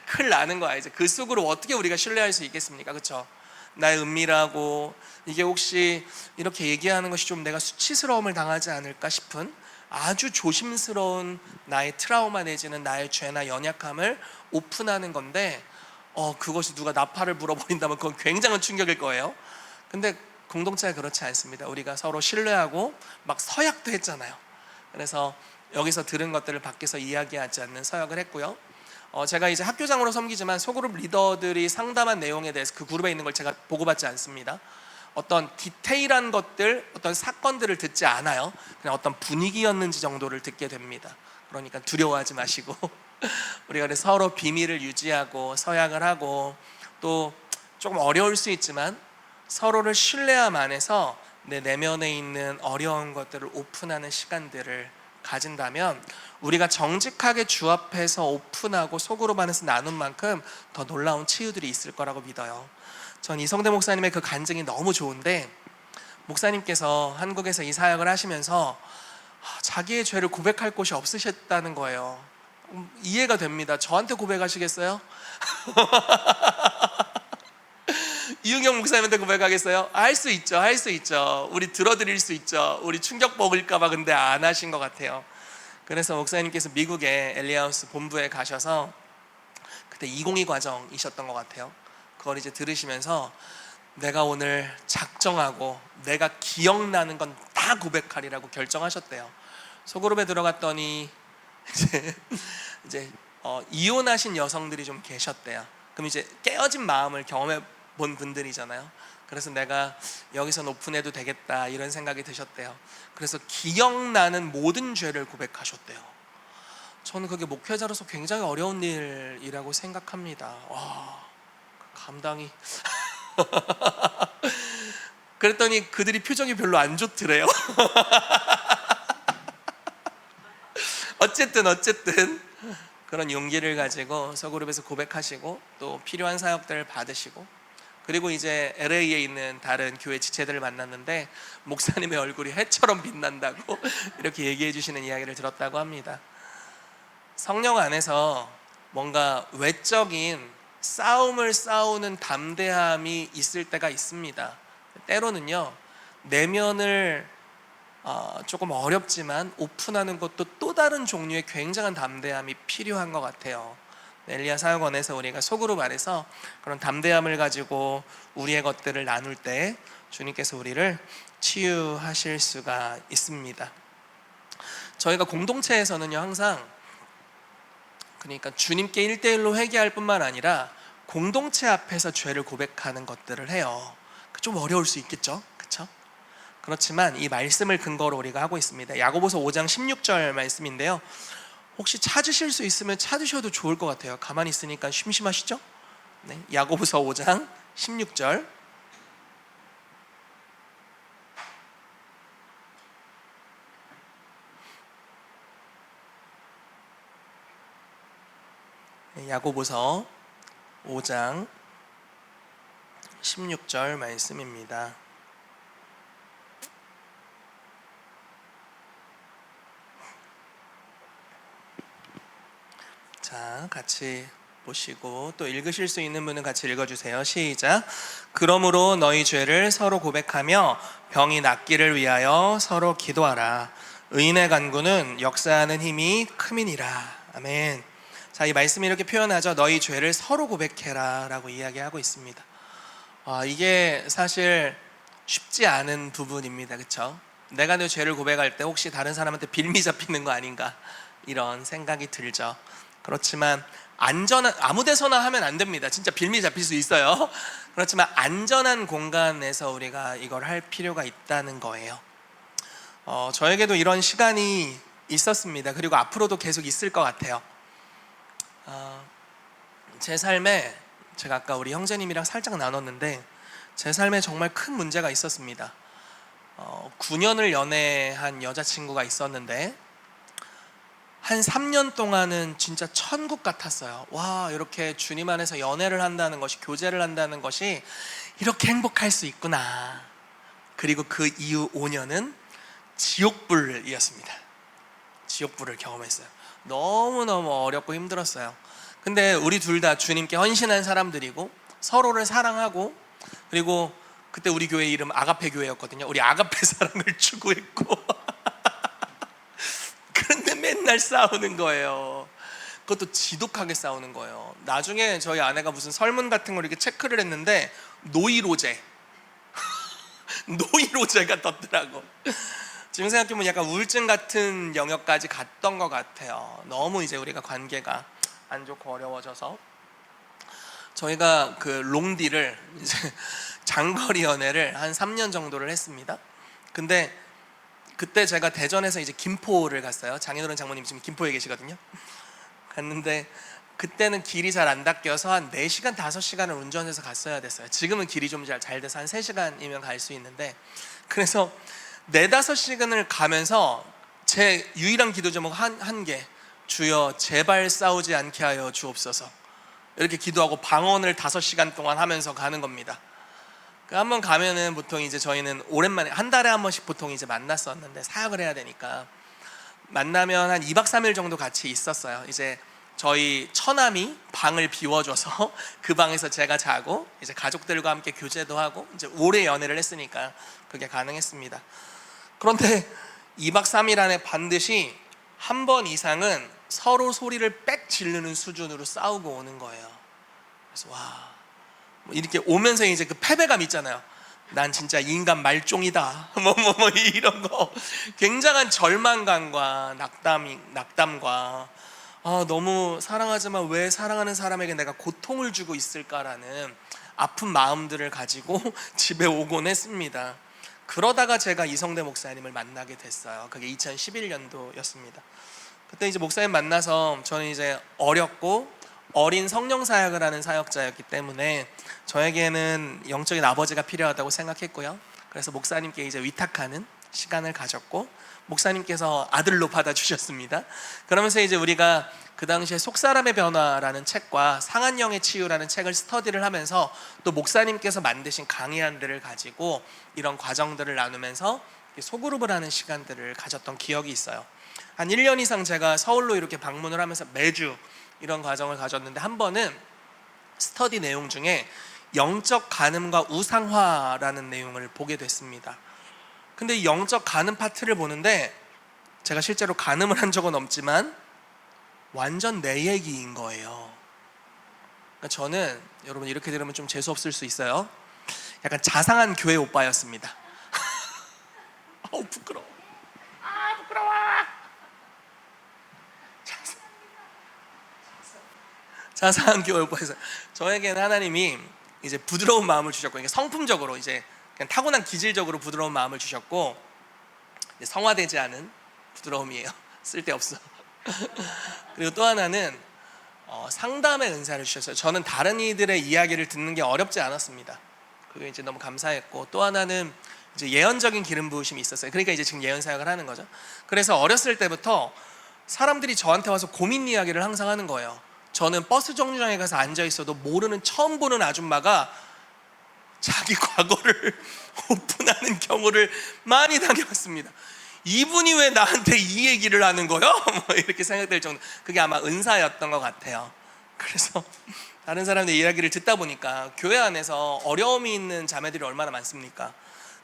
큰일 나는 거야. 이제 그 속으로 어떻게 우리가 신뢰할 수 있겠습니까? 그렇죠? 나의 은밀하고, 이게 혹시 이렇게 얘기하는 것이 좀 내가 수치스러움을 당하지 않을까 싶은 아주 조심스러운 나의 트라우마 내지는 나의 죄나 연약함을 오픈하는 건데, 그것이 누가 나팔을 불어버린다면 그건 굉장한 충격일 거예요. 근데 공동체가 그렇지 않습니다. 우리가 서로 신뢰하고 막 서약도 했잖아요. 그래서 여기서 들은 것들을 밖에서 이야기하지 않는 서역을 했고요. 제가 이제 학교장으로 섬기지만 소그룹 리더들이 상담한 내용에 대해서 그 그룹에 있는 걸 제가 보고받지 않습니다. 어떤 디테일한 것들, 어떤 사건들을 듣지 않아요. 그냥 어떤 분위기였는지 정도를 듣게 됩니다. 그러니까 두려워하지 마시고 우리가 그래서 서로 비밀을 유지하고 서약을 하고, 또 조금 어려울 수 있지만 서로를 신뢰함 안에서 내 내면에 있는 어려운 것들을 오픈하는 시간들을 가진다면, 우리가 정직하게 주 앞에서 오픈하고 속으로 반해서 나눈 만큼 더 놀라운 치유들이 있을 거라고 믿어요. 전 이성대 목사님의 그 간증이 너무 좋은데, 목사님께서 한국에서 이 사역을 하시면서 자기의 죄를 고백할 곳이 없으셨다는 거예요. 이해가 됩니다. 저한테 고백하시겠어요? 이은경 목사님한테 고백하겠어요? 할 수 있죠, 할 수 있죠. 우리 들어드릴 수 있죠. 우리 충격 먹을까봐. 근데 안 하신 것 같아요. 그래서 목사님께서 미국에 엘리하우스 본부에 가셔서, 그때 202 과정이셨던 것 같아요. 그걸 이제 들으시면서 내가 오늘 작정하고 내가 기억나는 건 다 고백하리라고 결정하셨대요. 소그룹에 들어갔더니 이제 이혼하신 여성들이 좀 계셨대요. 그럼 이제 깨어진 마음을 경험해 본 분들이잖아요. 그래서 내가 여기서 오픈해도 되겠다 이런 생각이 드셨대요. 그래서 기억나는 모든 죄를 고백하셨대요. 저는 그게 목회자로서 굉장히 어려운 일이라고 생각합니다. 와, 감당이 그랬더니 그들이 표정이 별로 안 좋더래요. 어쨌든 그런 용기를 가지고 서그룹에서 고백하시고, 또 필요한 사역들을 받으시고, 그리고 이제 LA에 있는 다른 교회 지체들을 만났는데 목사님의 얼굴이 해처럼 빛난다고 이렇게 얘기해 주시는 이야기를 들었다고 합니다. 성령 안에서 뭔가 외적인 싸움을 싸우는 담대함이 있을 때가 있습니다. 때로는요, 내면을 조금 어렵지만 오픈하는 것도 또 다른 종류의 굉장한 담대함이 필요한 것 같아요. 엘리야 사역원에서 우리가 소그룹 안에서 그런 담대함을 가지고 우리의 것들을 나눌 때 주님께서 우리를 치유하실 수가 있습니다. 저희가 공동체에서는요, 항상 그러니까 주님께 1대1로 회개할 뿐만 아니라 공동체 앞에서 죄를 고백하는 것들을 해요. 좀 어려울 수 있겠죠, 그렇죠? 그렇지만 이 말씀을 근거로 우리가 하고 있습니다. 야고보서 5장 16절 말씀인데요, 혹시 찾으실 수 있으면 찾으셔도 좋을 것 같아요. 가만히 있으니까 심심하시죠? 네, 야고보서 5장 16절. 야고보서 5장 16절 말씀입니다. 자, 같이 보시고 또 읽으실 수 있는 분은 같이 읽어주세요. 시작. 그러므로 너희 죄를 서로 고백하며 병이 낫기를 위하여 서로 기도하라. 의인의 간구는 역사하는 힘이 큼이니라. 아멘. 자, 이 말씀이 이렇게 표현하죠. 너희 죄를 서로 고백해라 라고 이야기하고 있습니다. 이게 사실 쉽지 않은 부분입니다. 그렇죠? 내가 내 죄를 고백할 때 혹시 다른 사람한테 빌미 잡히는 거 아닌가 이런 생각이 들죠. 그렇지만 안전한, 아무 데서나 하면 안 됩니다. 진짜 빌미 잡힐 수 있어요. 그렇지만 안전한 공간에서 우리가 이걸 할 필요가 있다는 거예요. 저에게도 이런 시간이 있었습니다. 그리고 앞으로도 계속 있을 것 같아요. 제 삶에, 제가 아까 우리 형제님이랑 살짝 나눴는데 제 삶에 정말 큰 문제가 있었습니다. 9년을 연애한 여자친구가 있었는데 한 3년 동안은 진짜 천국 같았어요. 와, 이렇게 주님 안에서 연애를 한다는 것이, 교제를 한다는 것이 이렇게 행복할 수 있구나. 그리고 그 이후 5년은 지옥불이었습니다. 지옥불을 경험했어요. 너무너무 어렵고 힘들었어요. 근데 우리 둘 다 주님께 헌신한 사람들이고 서로를 사랑하고, 그리고 그때 우리 교회 이름 아가페 교회였거든요. 우리 아가페 사랑을 추구했고 그런데 맨날 싸우는 거예요. 그것도 지독하게 싸우는 거예요. 나중에 저희 아내가 무슨 설문 같은 걸 이렇게 체크를 했는데 노이로제 노이로제가 떴더라고. 지금 생각해보면 약간 우울증 같은 영역까지 갔던 것 같아요. 너무 이제 우리가 관계가 안 좋고 어려워져서. 저희가 그 롱디를 이제 장거리 연애를 한 3년 정도를 했습니다. 근데 그때 제가 대전에서 이제 김포를 갔어요. 장인어른 장모님 지금 김포에 계시거든요. 갔는데 그때는 길이 잘 안 닦여서 한 4시간 5시간을 운전해서 갔어야 됐어요. 지금은 길이 좀 잘 돼서 한 3시간이면 갈 수 있는데, 그래서 4-5시간을 가면서 제 유일한 기도 제목 한 개, 주여 제발 싸우지 않게 하여 주옵소서, 이렇게 기도하고 방언을 5시간 동안 하면서 가는 겁니다. 한번 가면은 보통 이제 저희는 오랜만에 한 달에 한 번씩 보통 이제 만났었는데, 사역을 해야 되니까 만나면 한 2박 3일 정도 같이 있었어요. 이제 저희 처남이 방을 비워줘서 그 방에서 제가 자고 이제 가족들과 함께 교제도 하고, 이제 오래 연애를 했으니까 그게 가능했습니다. 그런데 2박 3일 안에 반드시 한 번 이상은 서로 소리를 빽 지르는 수준으로 싸우고 오는 거예요. 그래서 와, 이렇게 오면서 이제 그 패배감 있잖아요. 난 진짜 인간 말종이다. 이런 거. 굉장한 절망감과 낙담과 너무 사랑하지만 왜 사랑하는 사람에게 내가 고통을 주고 있을까라는 아픈 마음들을 가지고 집에 오곤 했습니다. 그러다가 제가 이성대 목사님을 만나게 됐어요. 그게 2011년도였습니다. 그때 이제 목사님 만나서 저는 이제 어렸고 어린 성령 사역을 하는 사역자였기 때문에 저에게는 영적인 아버지가 필요하다고 생각했고요. 그래서 목사님께 이제 위탁하는 시간을 가졌고, 목사님께서 아들로 받아주셨습니다. 그러면서 이제 우리가 그 당시에 속사람의 변화라는 책과 상한영의 치유라는 책을 스터디를 하면서 또 목사님께서 만드신 강의안들을 가지고 이런 과정들을 나누면서 소그룹을 하는 시간들을 가졌던 기억이 있어요. 한 1년 이상 제가 서울로 이렇게 방문을 하면서 매주 이런 과정을 가졌는데, 한 번은 스터디 내용 중에 영적 간음과 우상화라는 내용을 보게 됐습니다. 근데 이 영적 간음 파트를 보는데, 제가 실제로 간음을 한 적은 없지만 완전 내 얘기인 거예요. 그러니까 저는, 여러분 이렇게 들으면 좀 재수없을 수 있어요, 약간 자상한 교회 오빠였습니다. 부끄러워. 부끄러워. 자상한 교회 오빠에서 저에게는 하나님이 이제 부드러운 마음을 주셨고, 성품적으로 이제 그냥 타고난 기질적으로 부드러운 마음을 주셨고, 성화되지 않은 부드러움이에요. 쓸데없어. 그리고 또 하나는 상담의 은사를 주셨어요. 저는 다른 이들의 이야기를 듣는 게 어렵지 않았습니다. 그게 이제 너무 감사했고, 또 하나는 이제 예언적인 기름 부으심이 있었어요. 그러니까 이제 지금 예언 사역을 하는 거죠. 그래서 어렸을 때부터 사람들이 저한테 와서 고민 이야기를 항상 하는 거예요. 저는 버스 정류장에 가서 앉아 있어도 모르는, 처음 보는 아줌마가 자기 과거를 오픈하는 경우를 많이 당해봤습니다. 이분이 왜 나한테 이 얘기를 하는 거야? 이렇게 생각될 정도. 그게 아마 은사였던 것 같아요. 그래서 다른 사람들 이야기를 듣다 보니까 교회 안에서 어려움이 있는 자매들이 얼마나 많습니까?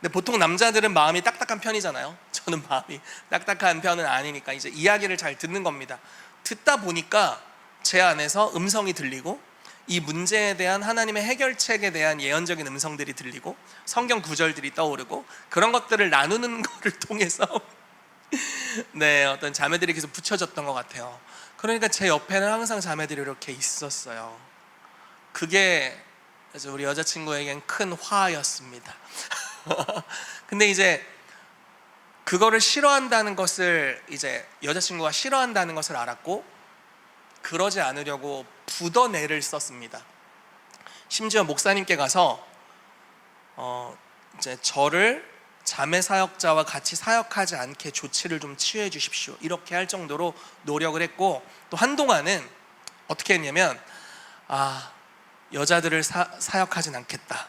근데 보통 남자들은 마음이 딱딱한 편이잖아요. 저는 마음이 딱딱한 편은 아니니까 이제 이야기를 잘 듣는 겁니다. 듣다 보니까 제 안에서 음성이 들리고, 이 문제에 대한 하나님의 해결책에 대한 예언적인 음성들이 들리고, 성경 구절들이 떠오르고, 그런 것들을 나누는 것을 통해서 어떤 자매들이 계속 붙여졌던 것 같아요. 그러니까 제 옆에는 항상 자매들이 이렇게 있었어요. 그게 우리 여자친구에겐 큰 화였습니다. 근데 이제 그거를 싫어한다는 것을, 이제 여자친구가 싫어한다는 것을 알았고, 그러지 않으려고 부더내를 썼습니다. 심지어 목사님께 가서 이제 저를 자매 사역자와 같이 사역하지 않게 조치를 좀 취해 주십시오, 이렇게 할 정도로 노력을 했고, 또 한동안은 어떻게 했냐면 여자들을 사역하진 않겠다,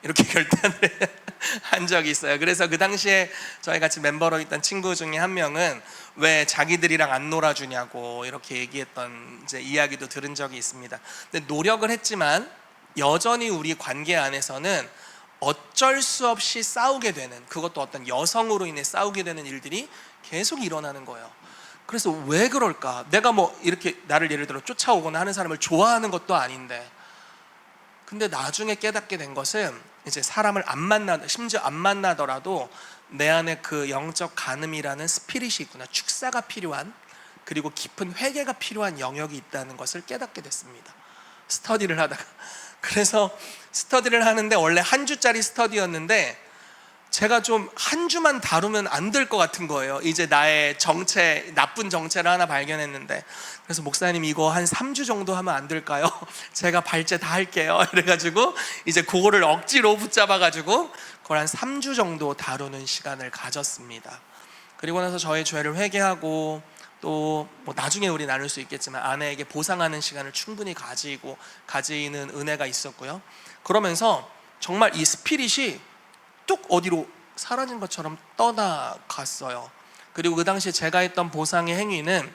이렇게 결단을 한 적이 있어요. 그래서 그 당시에 저희 같이 멤버로 있던 친구 중에 한 명은 왜 자기들이랑 안 놀아주냐고 이렇게 얘기했던 이제 이야기도 들은 적이 있습니다. 근데 노력을 했지만 여전히 우리 관계 안에서는 어쩔 수 없이 싸우게 되는, 그것도 어떤 여성으로 인해 싸우게 되는 일들이 계속 일어나는 거예요. 그래서 왜 그럴까? 내가 이렇게 나를 예를 들어 쫓아오거나 하는 사람을 좋아하는 것도 아닌데. 근데 나중에 깨닫게 된 것은, 이제 사람을 심지어 안 만나더라도 내 안에 그 영적 간음이라는 스피릿이 있구나, 축사가 필요한, 그리고 깊은 회개가 필요한 영역이 있다는 것을 깨닫게 됐습니다. 스터디를 하다가. 그래서 스터디를 하는데 원래 한 주짜리 스터디였는데 제가 좀 한 주만 다루면 안 될 것 같은 거예요. 이제 나의 정체, 나쁜 정체를 하나 발견했는데, 그래서 목사님 이거 한 3주 정도 하면 안 될까요? 제가 발제 다 할게요. 이래가지고 이제 그거를 억지로 붙잡아가지고 그걸 한 3주 정도 다루는 시간을 가졌습니다. 그리고 나서 저의 죄를 회개하고, 또 뭐 나중에 우리 나눌 수 있겠지만 아내에게 보상하는 시간을 충분히 가지는 은혜가 있었고요. 그러면서 정말 이 스피릿이 뚝 어디로 사라진 것처럼 떠나갔어요. 그리고 그 당시에 제가 했던 보상의 행위는,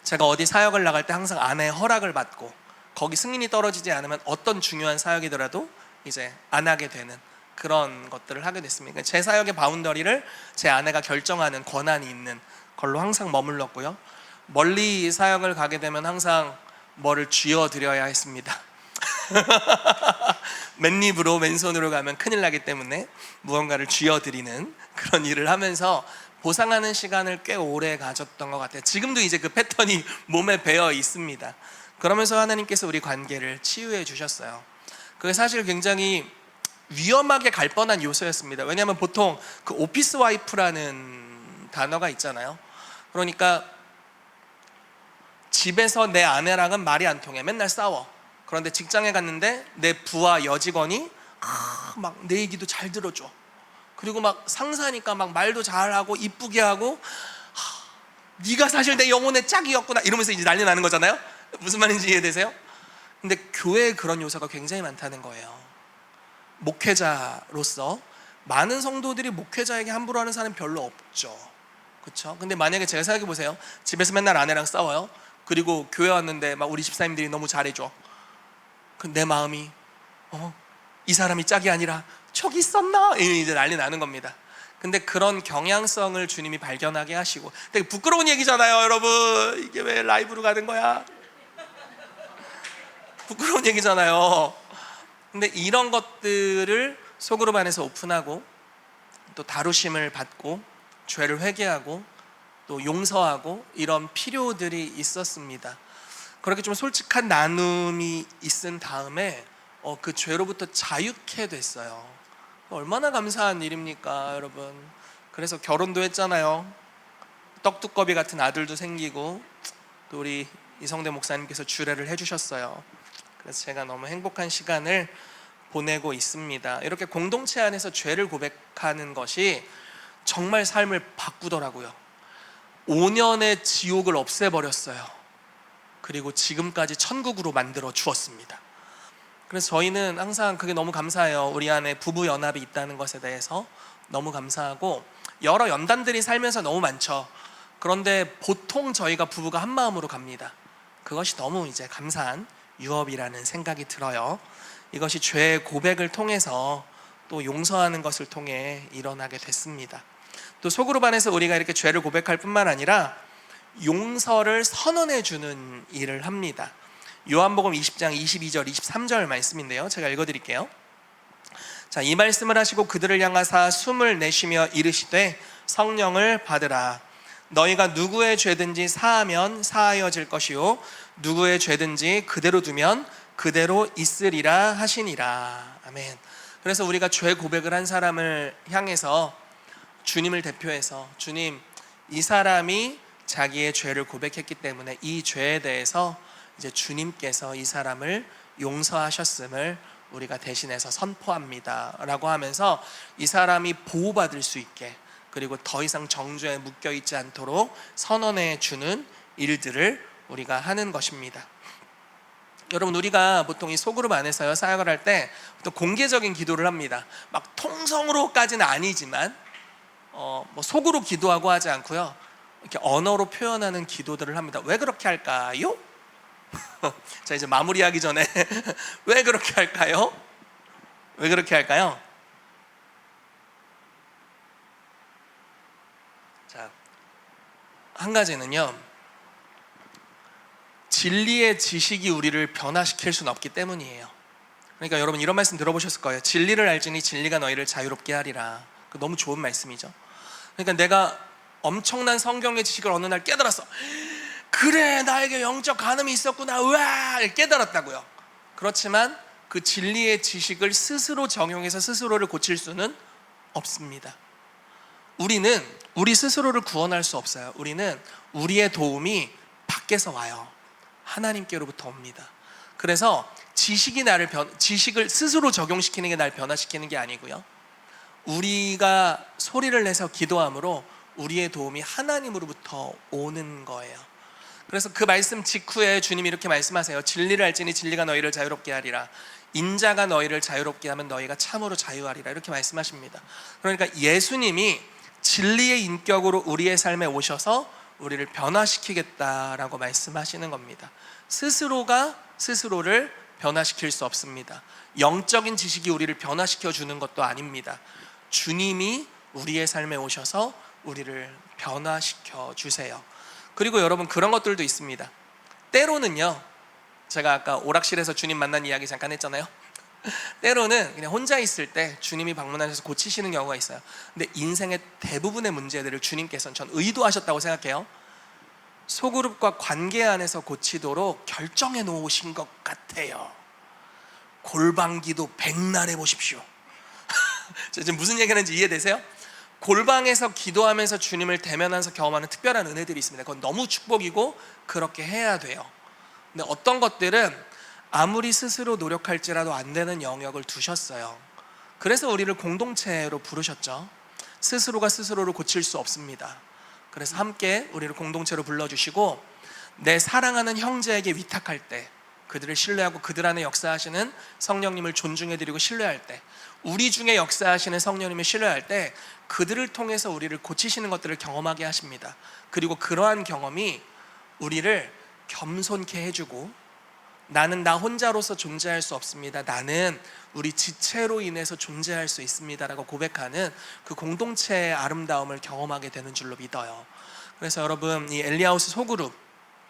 제가 어디 사역을 나갈 때 항상 아내의 허락을 받고, 거기 승인이 떨어지지 않으면 어떤 중요한 사역이더라도 이제 안 하게 되는 그런 것들을 하게 됐습니다. 제 사역의 바운더리를 제 아내가 결정하는 권한이 있는 걸로 항상 머물렀고요. 멀리 사역을 가게 되면 항상 뭐를 쥐어드려야 했습니다. 맨입으로 맨손으로 가면 큰일 나기 때문에 무언가를 쥐어드리는 그런 일을 하면서 보상하는 시간을 꽤 오래 가졌던 것 같아요. 지금도 이제 그 패턴이 몸에 배어 있습니다. 그러면서 하나님께서 우리 관계를 치유해 주셨어요. 그게 사실 굉장히 위험하게 갈 뻔한 요소였습니다. 왜냐하면 보통 그 오피스 와이프라는 단어가 있잖아요. 그러니까 집에서 내 아내랑은 말이 안 통해, 맨날 싸워. 그런데 직장에 갔는데 내 부하 여직원이 막 내 얘기도 잘 들어줘. 그리고 막 상사니까 막 말도 잘하고 이쁘게 하고, 네가 사실 내 영혼의 짝이었구나 이러면서 이제 난리 나는 거잖아요. 무슨 말인지 이해되세요? 근데 교회에 그런 요소가 굉장히 많다는 거예요. 목회자로서 많은 성도들이 목회자에게 함부로 하는 사람이 별로 없죠. 그렇죠? 근데 만약에 제가 생각해 보세요. 집에서 맨날 아내랑 싸워요. 그리고 교회 왔는데 막 우리 집사님들이 너무 잘해줘. 내 마음이 이 사람이 짝이 아니라 저기 있었나? 이제 난리 나는 겁니다. 근데 그런 경향성을 주님이 발견하게 하시고, 되게 부끄러운 얘기잖아요, 여러분. 이게 왜 라이브로 가는 거야? 부끄러운 얘기잖아요. 근데 이런 것들을 소그룹 안에서 오픈하고, 또 다루심을 받고, 죄를 회개하고, 또 용서하고, 이런 필요들이 있었습니다. 그렇게 좀 솔직한 나눔이 있은 다음에 그 죄로부터 자유케 됐어요. 얼마나 감사한 일입니까, 여러분. 그래서 결혼도 했잖아요. 떡두꺼비 같은 아들도 생기고, 또 우리 이성대 목사님께서 주례를 해주셨어요. 그래서 제가 너무 행복한 시간을 보내고 있습니다. 이렇게 공동체 안에서 죄를 고백하는 것이 정말 삶을 바꾸더라고요. 5년의 지옥을 없애버렸어요. 그리고 지금까지 천국으로 만들어 주었습니다. 그래서 저희는 항상 그게 너무 감사해요. 우리 안에 부부 연합이 있다는 것에 대해서 너무 감사하고, 여러 연단들이 살면서 너무 많죠. 그런데 보통 저희가 부부가 한 마음으로 갑니다. 그것이 너무 이제 감사한 유업이라는 생각이 들어요. 이것이 죄의 고백을 통해서 또 용서하는 것을 통해 일어나게 됐습니다. 또 소그룹 안에서 우리가 이렇게 죄를 고백할 뿐만 아니라 용서를 선언해 주는 일을 합니다. 요한복음 20장 22절 23절 말씀인데요, 제가 읽어드릴게요. 자, 이 말씀을 하시고 그들을 향하사 숨을 내쉬며 이르시되 성령을 받으라. 너희가 누구의 죄든지 사하면 사하여질 것이요 누구의 죄든지 그대로 두면 그대로 있으리라 하시니라. 아멘. 그래서 우리가 죄 고백을 한 사람을 향해서 주님을 대표해서, 주님, 이 사람이 자기의 죄를 고백했기 때문에 이 죄에 대해서 이제 주님께서 이 사람을 용서하셨음을 우리가 대신해서 선포합니다 라고 하면서 이 사람이 보호받을 수 있게, 그리고 더 이상 정죄에 묶여있지 않도록 선언해 주는 일들을 우리가 하는 것입니다. 여러분, 우리가 보통 이 소그룹 안에서요, 사역을 할 때 또 공개적인 기도를 합니다. 막 통성으로까지는 아니지만 뭐 속으로 기도하고 하지 않고요, 이렇게 언어로 표현하는 기도들을 합니다. 왜 그렇게 할까요? 자, 이제 마무리하기 전에 왜 그렇게 할까요? 왜 그렇게 할까요? 자, 한 가지는요, 진리의 지식이 우리를 변화시킬 수는 없기 때문이에요. 그러니까 여러분, 이런 말씀 들어보셨을 거예요. 진리를 알지니 진리가 너희를 자유롭게 하리라. 너무 좋은 말씀이죠. 그러니까 내가 엄청난 성경의 지식을 어느 날 깨달았어. 그래, 나에게 영적 간음이 있었구나. 우와, 깨달았다고요. 그렇지만 그 진리의 지식을 스스로 적용해서 스스로를 고칠 수는 없습니다. 우리는 우리 스스로를 구원할 수 없어요. 우리는 우리의 도움이 밖에서 와요. 하나님께로부터 옵니다. 그래서 지식을 스스로 적용시키는 게 날 변화시키는 게 아니고요, 우리가 소리를 내서 기도함으로 우리의 도움이 하나님으로부터 오는 거예요. 그래서 그 말씀 직후에 주님이 이렇게 말씀하세요. 진리를 알지니 진리가 너희를 자유롭게 하리라. 인자가 너희를 자유롭게 하면 너희가 참으로 자유하리라. 이렇게 말씀하십니다. 그러니까 예수님이 진리의 인격으로 우리의 삶에 오셔서 우리를 변화시키겠다라고 말씀하시는 겁니다. 스스로가 스스로를 변화시킬 수 없습니다. 영적인 지식이 우리를 변화시켜 주는 것도 아닙니다. 주님이 우리의 삶에 오셔서 우리를 변화시켜 주세요. 그리고 여러분, 그런 것들도 있습니다. 때로는요, 제가 아까 오락실에서 주님 만난 이야기 잠깐 했잖아요. 때로는 그냥 혼자 있을 때 주님이 방문하셔서 고치시는 경우가 있어요. 근데 인생의 대부분의 문제들을 주님께서는 전 의도하셨다고 생각해요. 소그룹과 관계 안에서 고치도록 결정해 놓으신 것 같아요. 골방기도 백날 해보십시오. 지금 무슨 얘기하는지 이해되세요? 골방에서 기도하면서 주님을 대면하면서 경험하는 특별한 은혜들이 있습니다. 그건 너무 축복이고 그렇게 해야 돼요. 근데 어떤 것들은 아무리 스스로 노력할지라도 안 되는 영역을 두셨어요. 그래서 우리를 공동체로 부르셨죠. 스스로가 스스로를 고칠 수 없습니다. 그래서 함께 우리를 공동체로 불러주시고, 내 사랑하는 형제에게 위탁할 때, 그들을 신뢰하고 그들 안에 역사하시는 성령님을 존중해드리고 신뢰할 때, 우리 중에 역사하시는 성령님을 신뢰할 때 그들을 통해서 우리를 고치시는 것들을 경험하게 하십니다. 그리고 그러한 경험이 우리를 겸손케 해주고, 나는 나 혼자로서 존재할 수 없습니다, 나는 우리 지체로 인해서 존재할 수 있습니다 라고 고백하는 그 공동체의 아름다움을 경험하게 되는 줄로 믿어요. 그래서 여러분, 이 엘리아우스 소그룹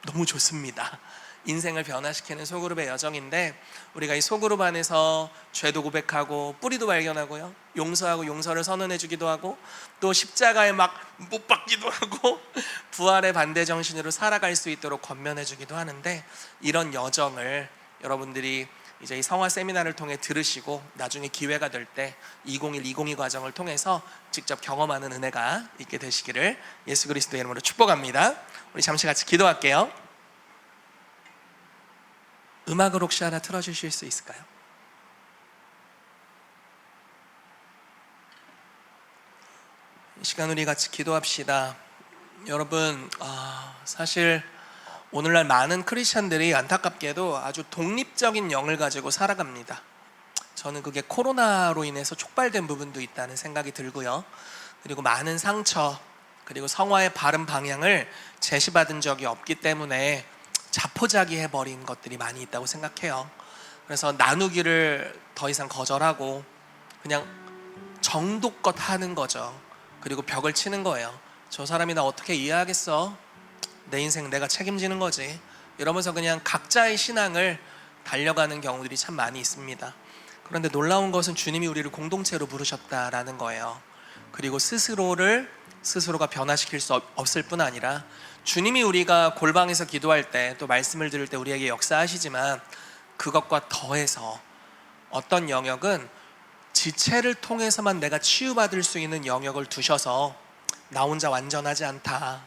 너무 좋습니다. 인생을 변화시키는 소그룹의 여정인데, 우리가 이 소그룹 안에서 죄도 고백하고 뿌리도 발견하고요, 용서하고 용서를 선언해 주기도 하고, 또 십자가에 막 못 박기도 하고 부활의 반대 정신으로 살아갈 수 있도록 권면해 주기도 하는데, 이런 여정을 여러분들이 이제 이 성화 세미나를 통해 들으시고 나중에 기회가 될 때 2012 과정을 통해서 직접 경험하는 은혜가 있게 되시기를 예수 그리스도의 이름으로 축복합니다. 우리 잠시 같이 기도할게요. 음악을 혹시 하나 틀어주실 수 있을까요? 이 시간 우리 같이 기도합시다. 여러분, 사실 오늘날 많은 크리스찬들이 안타깝게도 아주 독립적인 영을 가지고 살아갑니다. 저는 그게 코로나로 인해서 촉발된 부분도 있다는 생각이 들고요, 그리고 많은 상처, 그리고 성화의 바른 방향을 제시받은 적이 없기 때문에 자포자기해버린 것들이 많이 있다고 생각해요. 그래서 나누기를 더 이상 거절하고 그냥 정도껏 하는 거죠. 그리고 벽을 치는 거예요. 저 사람이 나 어떻게 이해하겠어? 내 인생 내가 책임지는 거지. 이러면서 그냥 각자의 신앙을 달려가는 경우들이 참 많이 있습니다. 그런데 놀라운 것은 주님이 우리를 공동체로 부르셨다라는 거예요. 그리고 스스로가 변화시킬 수 없을 뿐 아니라, 주님이 우리가 골방에서 기도할 때, 또 말씀을 들을 때 우리에게 역사하시지만, 그것과 더해서 어떤 영역은 지체를 통해서만 내가 치유받을 수 있는 영역을 두셔서, 나 혼자 완전하지 않다,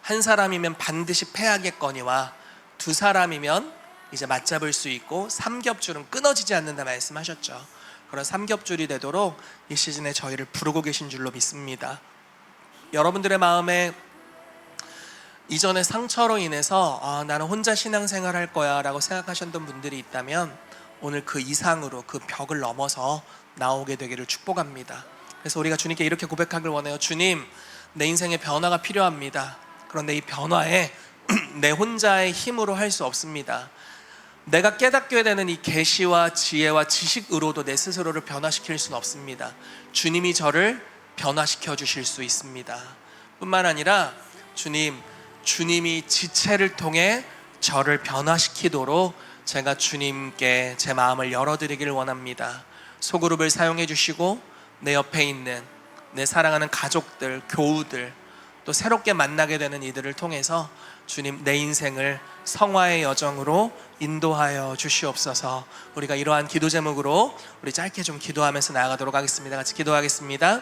한 사람이면 반드시 패하겠거니와 두 사람이면 이제 맞잡을 수 있고 삼겹줄은 끊어지지 않는다 말씀하셨죠. 그런 삼겹줄이 되도록 이 시즌에 저희를 부르고 계신 줄로 믿습니다. 여러분들의 마음에 이전의 상처로 인해서 나는 혼자 신앙생활 할 거야 라고 생각하셨던 분들이 있다면, 오늘 그 이상으로 그 벽을 넘어서 나오게 되기를 축복합니다. 그래서 우리가 주님께 이렇게 고백하길 원해요. 주님, 내 인생에 변화가 필요합니다. 그런데 이 변화에 내 혼자의 힘으로 할 수 없습니다. 내가 깨닫게 되는 이 계시와 지혜와 지식으로도 내 스스로를 변화시킬 수는 없습니다. 주님이 저를 변화시켜 주실 수 있습니다. 뿐만 아니라 주님이 지체를 통해 저를 변화시키도록 제가 주님께 제 마음을 열어드리길 원합니다. 소그룹을 사용해 주시고 내 옆에 있는 내 사랑하는 가족들, 교우들, 또 새롭게 만나게 되는 이들을 통해서 주님, 내 인생을 성화의 여정으로 인도하여 주시옵소서. 우리가 이러한 기도 제목으로 우리 짧게 좀 기도하면서 나아가도록 하겠습니다. 같이 기도하겠습니다.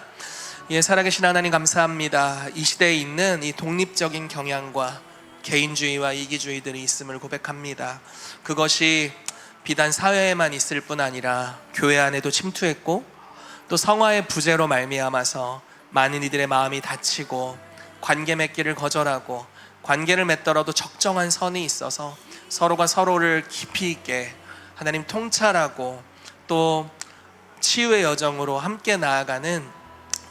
예, 살아계신 하나님 감사합니다. 이 시대에 있는 이 독립적인 경향과 개인주의와 이기주의들이 있음을 고백합니다. 그것이 비단 사회에만 있을 뿐 아니라 교회 안에도 침투했고, 또 성화의 부재로 말미암아서 많은 이들의 마음이 다치고 관계 맺기를 거절하고, 관계를 맺더라도 적정한 선이 있어서 서로가 서로를 깊이 있게 하나님 통찰하고 또 치유의 여정으로 함께 나아가는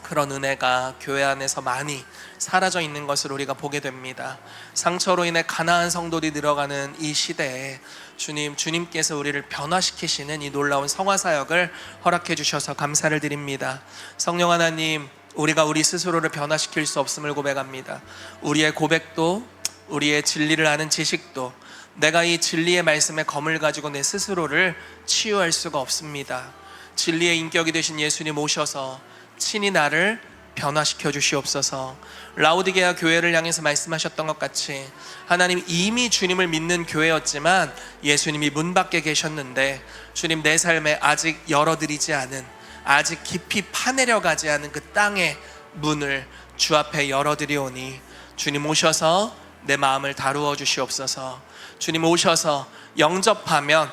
그런 은혜가 교회 안에서 많이 사라져 있는 것을 우리가 보게 됩니다. 상처로 인해 가난한 성도들이 늘어가는 이 시대에 주님께서 우리를 변화시키시는 이 놀라운 성화 사역을 허락해 주셔서 감사를 드립니다. 성령 하나님, 우리가 우리 스스로를 변화시킬 수 없음을 고백합니다. 우리의 고백도, 우리의 진리를 아는 지식도, 내가 이 진리의 말씀의 검을 가지고 내 스스로를 치유할 수가 없습니다. 진리의 인격이 되신 예수님 오셔서 친히 나를 변화시켜 주시옵소서. 라오디게아 교회를 향해서 말씀하셨던 것 같이 하나님, 이미 주님을 믿는 교회였지만 예수님이 문 밖에 계셨는데 주님, 내 삶에 아직 열어드리지 않은, 아직 깊이 파내려가지 않은 그 땅의 문을 주 앞에 열어드리오니 주님 오셔서 내 마음을 다루어 주시옵소서. 주님 오셔서 영접하면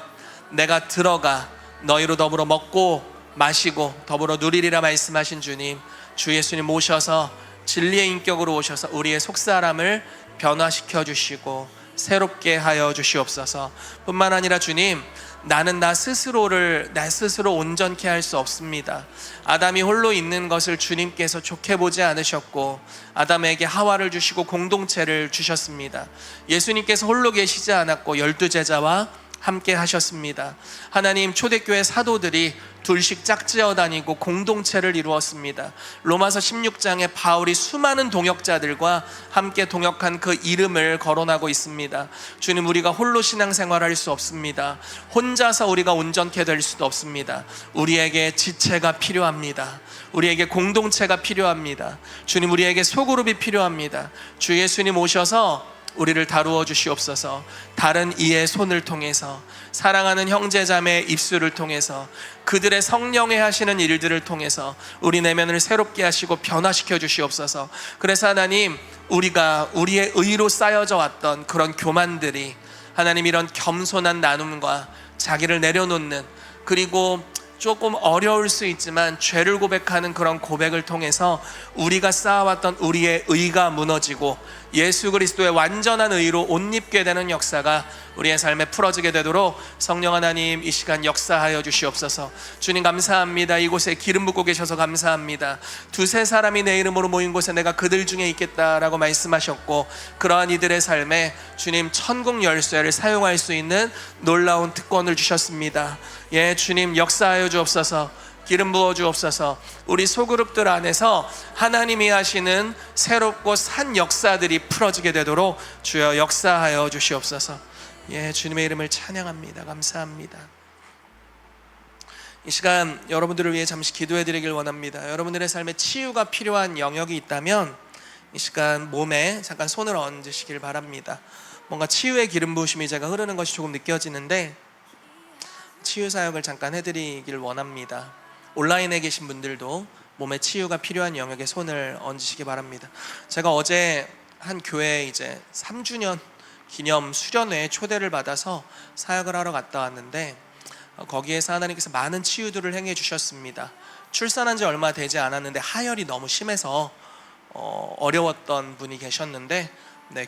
내가 들어가 너희로 더불어 먹고 마시고 더불어 누리리라 말씀하신 주님, 주 예수님 오셔서 진리의 인격으로 오셔서 우리의 속사람을 변화시켜 주시고 새롭게 하여 주시옵소서. 뿐만 아니라 주님, 나는 나 스스로 온전케 할 수 없습니다. 아담이 홀로 있는 것을 주님께서 좋게 보지 않으셨고 아담에게 하와를 주시고 공동체를 주셨습니다. 예수님께서 홀로 계시지 않았고 12제자와 함께 하셨습니다. 하나님, 초대교회 사도들이 둘씩 짝지어 다니고 공동체를 이루었습니다. 로마서 16장에 바울이 수많은 동역자들과 함께 동역한 그 이름을 거론하고 있습니다. 주님, 우리가 홀로 신앙생활할 수 없습니다. 혼자서 우리가 온전케 될 수도 없습니다. 우리에게 지체가 필요합니다. 우리에게 공동체가 필요합니다. 주님, 우리에게 소그룹이 필요합니다. 주 예수님 오셔서 우리를 다루어 주시옵소서. 다른 이의 손을 통해서, 사랑하는 형제자매의 입술을 통해서, 그들의 성령에 하시는 일들을 통해서 우리 내면을 새롭게 하시고 변화시켜 주시옵소서. 그래서 하나님, 우리의 의로 쌓여져 왔던 그런 교만들이 하나님, 이런 겸손한 나눔과 자기를 내려놓는, 그리고 조금 어려울 수 있지만 죄를 고백하는 그런 고백을 통해서 우리가 쌓아왔던 우리의 의가 무너지고 예수 그리스도의 완전한 의로 옷 입게 되는 역사가 우리의 삶에 풀어지게 되도록 성령 하나님, 이 시간 역사하여 주시옵소서. 주님 감사합니다. 이곳에 기름 붓고 계셔서 감사합니다. 두세 사람이 내 이름으로 모인 곳에 내가 그들 중에 있겠다라고 말씀하셨고, 그러한 이들의 삶에 주님 천국 열쇠를 사용할 수 있는 놀라운 특권을 주셨습니다. 예, 주님 역사하여 주옵소서. 기름 부어 주옵소서. 우리 소그룹들 안에서 하나님이 하시는 새롭고 산 역사들이 풀어지게 되도록 주여 역사하여 주시옵소서. 예, 주님의 이름을 찬양합니다. 감사합니다. 이 시간 여러분들을 위해 잠시 기도해 드리길 원합니다. 여러분들의 삶에 치유가 필요한 영역이 있다면 이 시간 몸에 잠깐 손을 얹으시길 바랍니다. 뭔가 치유의 기름 부으심이 제가 흐르는 것이 조금 느껴지는데 치유 사역을 잠깐 해드리길 원합니다. 온라인에 계신 분들도 몸에 치유가 필요한 영역에 손을 얹으시기 바랍니다. 제가 어제 한 교회에 이제 3주년 기념 수련회에 초대를 받아서 사역을 하러 갔다 왔는데 거기에서 하나님께서 많은 치유들을 행해 주셨습니다. 출산한 지 얼마 되지 않았는데 하혈이 너무 심해서 어려웠던 분이 계셨는데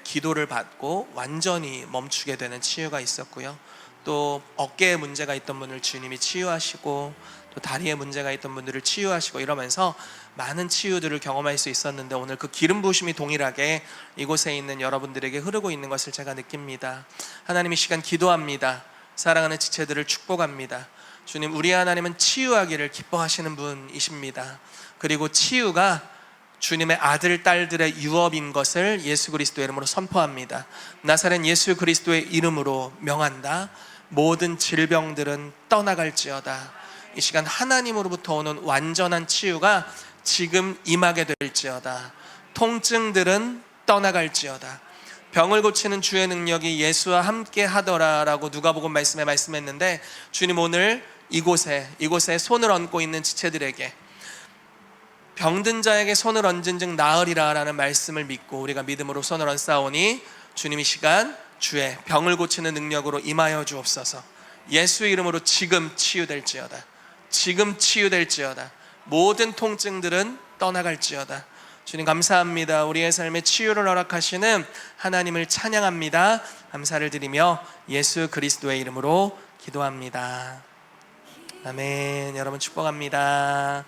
기도를 받고 완전히 멈추게 되는 치유가 있었고요. 또 어깨에 문제가 있던 분을 주님이 치유하시고, 또 다리에 문제가 있던 분들을 치유하시고, 이러면서 많은 치유들을 경험할 수 있었는데 오늘 그 기름 부으심이 동일하게 이곳에 있는 여러분들에게 흐르고 있는 것을 제가 느낍니다. 하나님, 이 시간 기도합니다. 사랑하는 지체들을 축복합니다. 주님, 우리 하나님은 치유하기를 기뻐하시는 분이십니다. 그리고 치유가 주님의 아들, 딸들의 유업인 것을 예수 그리스도의 이름으로 선포합니다. 나사렛 예수 그리스도의 이름으로 명한다. 모든 질병들은 떠나갈지어다. 이 시간 하나님으로부터 오는 완전한 치유가 지금 임하게 될지어다. 통증들은 떠나갈지어다. 병을 고치는 주의 능력이 예수와 함께 하더라라고 누가복음 말씀에 말씀했는데, 주님 오늘 이곳에 손을 얹고 있는 지체들에게 병든 자에게 손을 얹은 즉 나으리라 라는 말씀을 믿고 우리가 믿음으로 손을 얹사오니 주님 이 시간 주의 병을 고치는 능력으로 임하여 주옵소서. 예수의 이름으로 지금 치유될지어다. 지금 치유될지어다. 모든 통증들은 떠나갈지어다. 주님 감사합니다. 우리의 삶에 치유를 허락하시는 하나님을 찬양합니다. 감사를 드리며 예수 그리스도의 이름으로 기도합니다. 아멘. 여러분 축복합니다.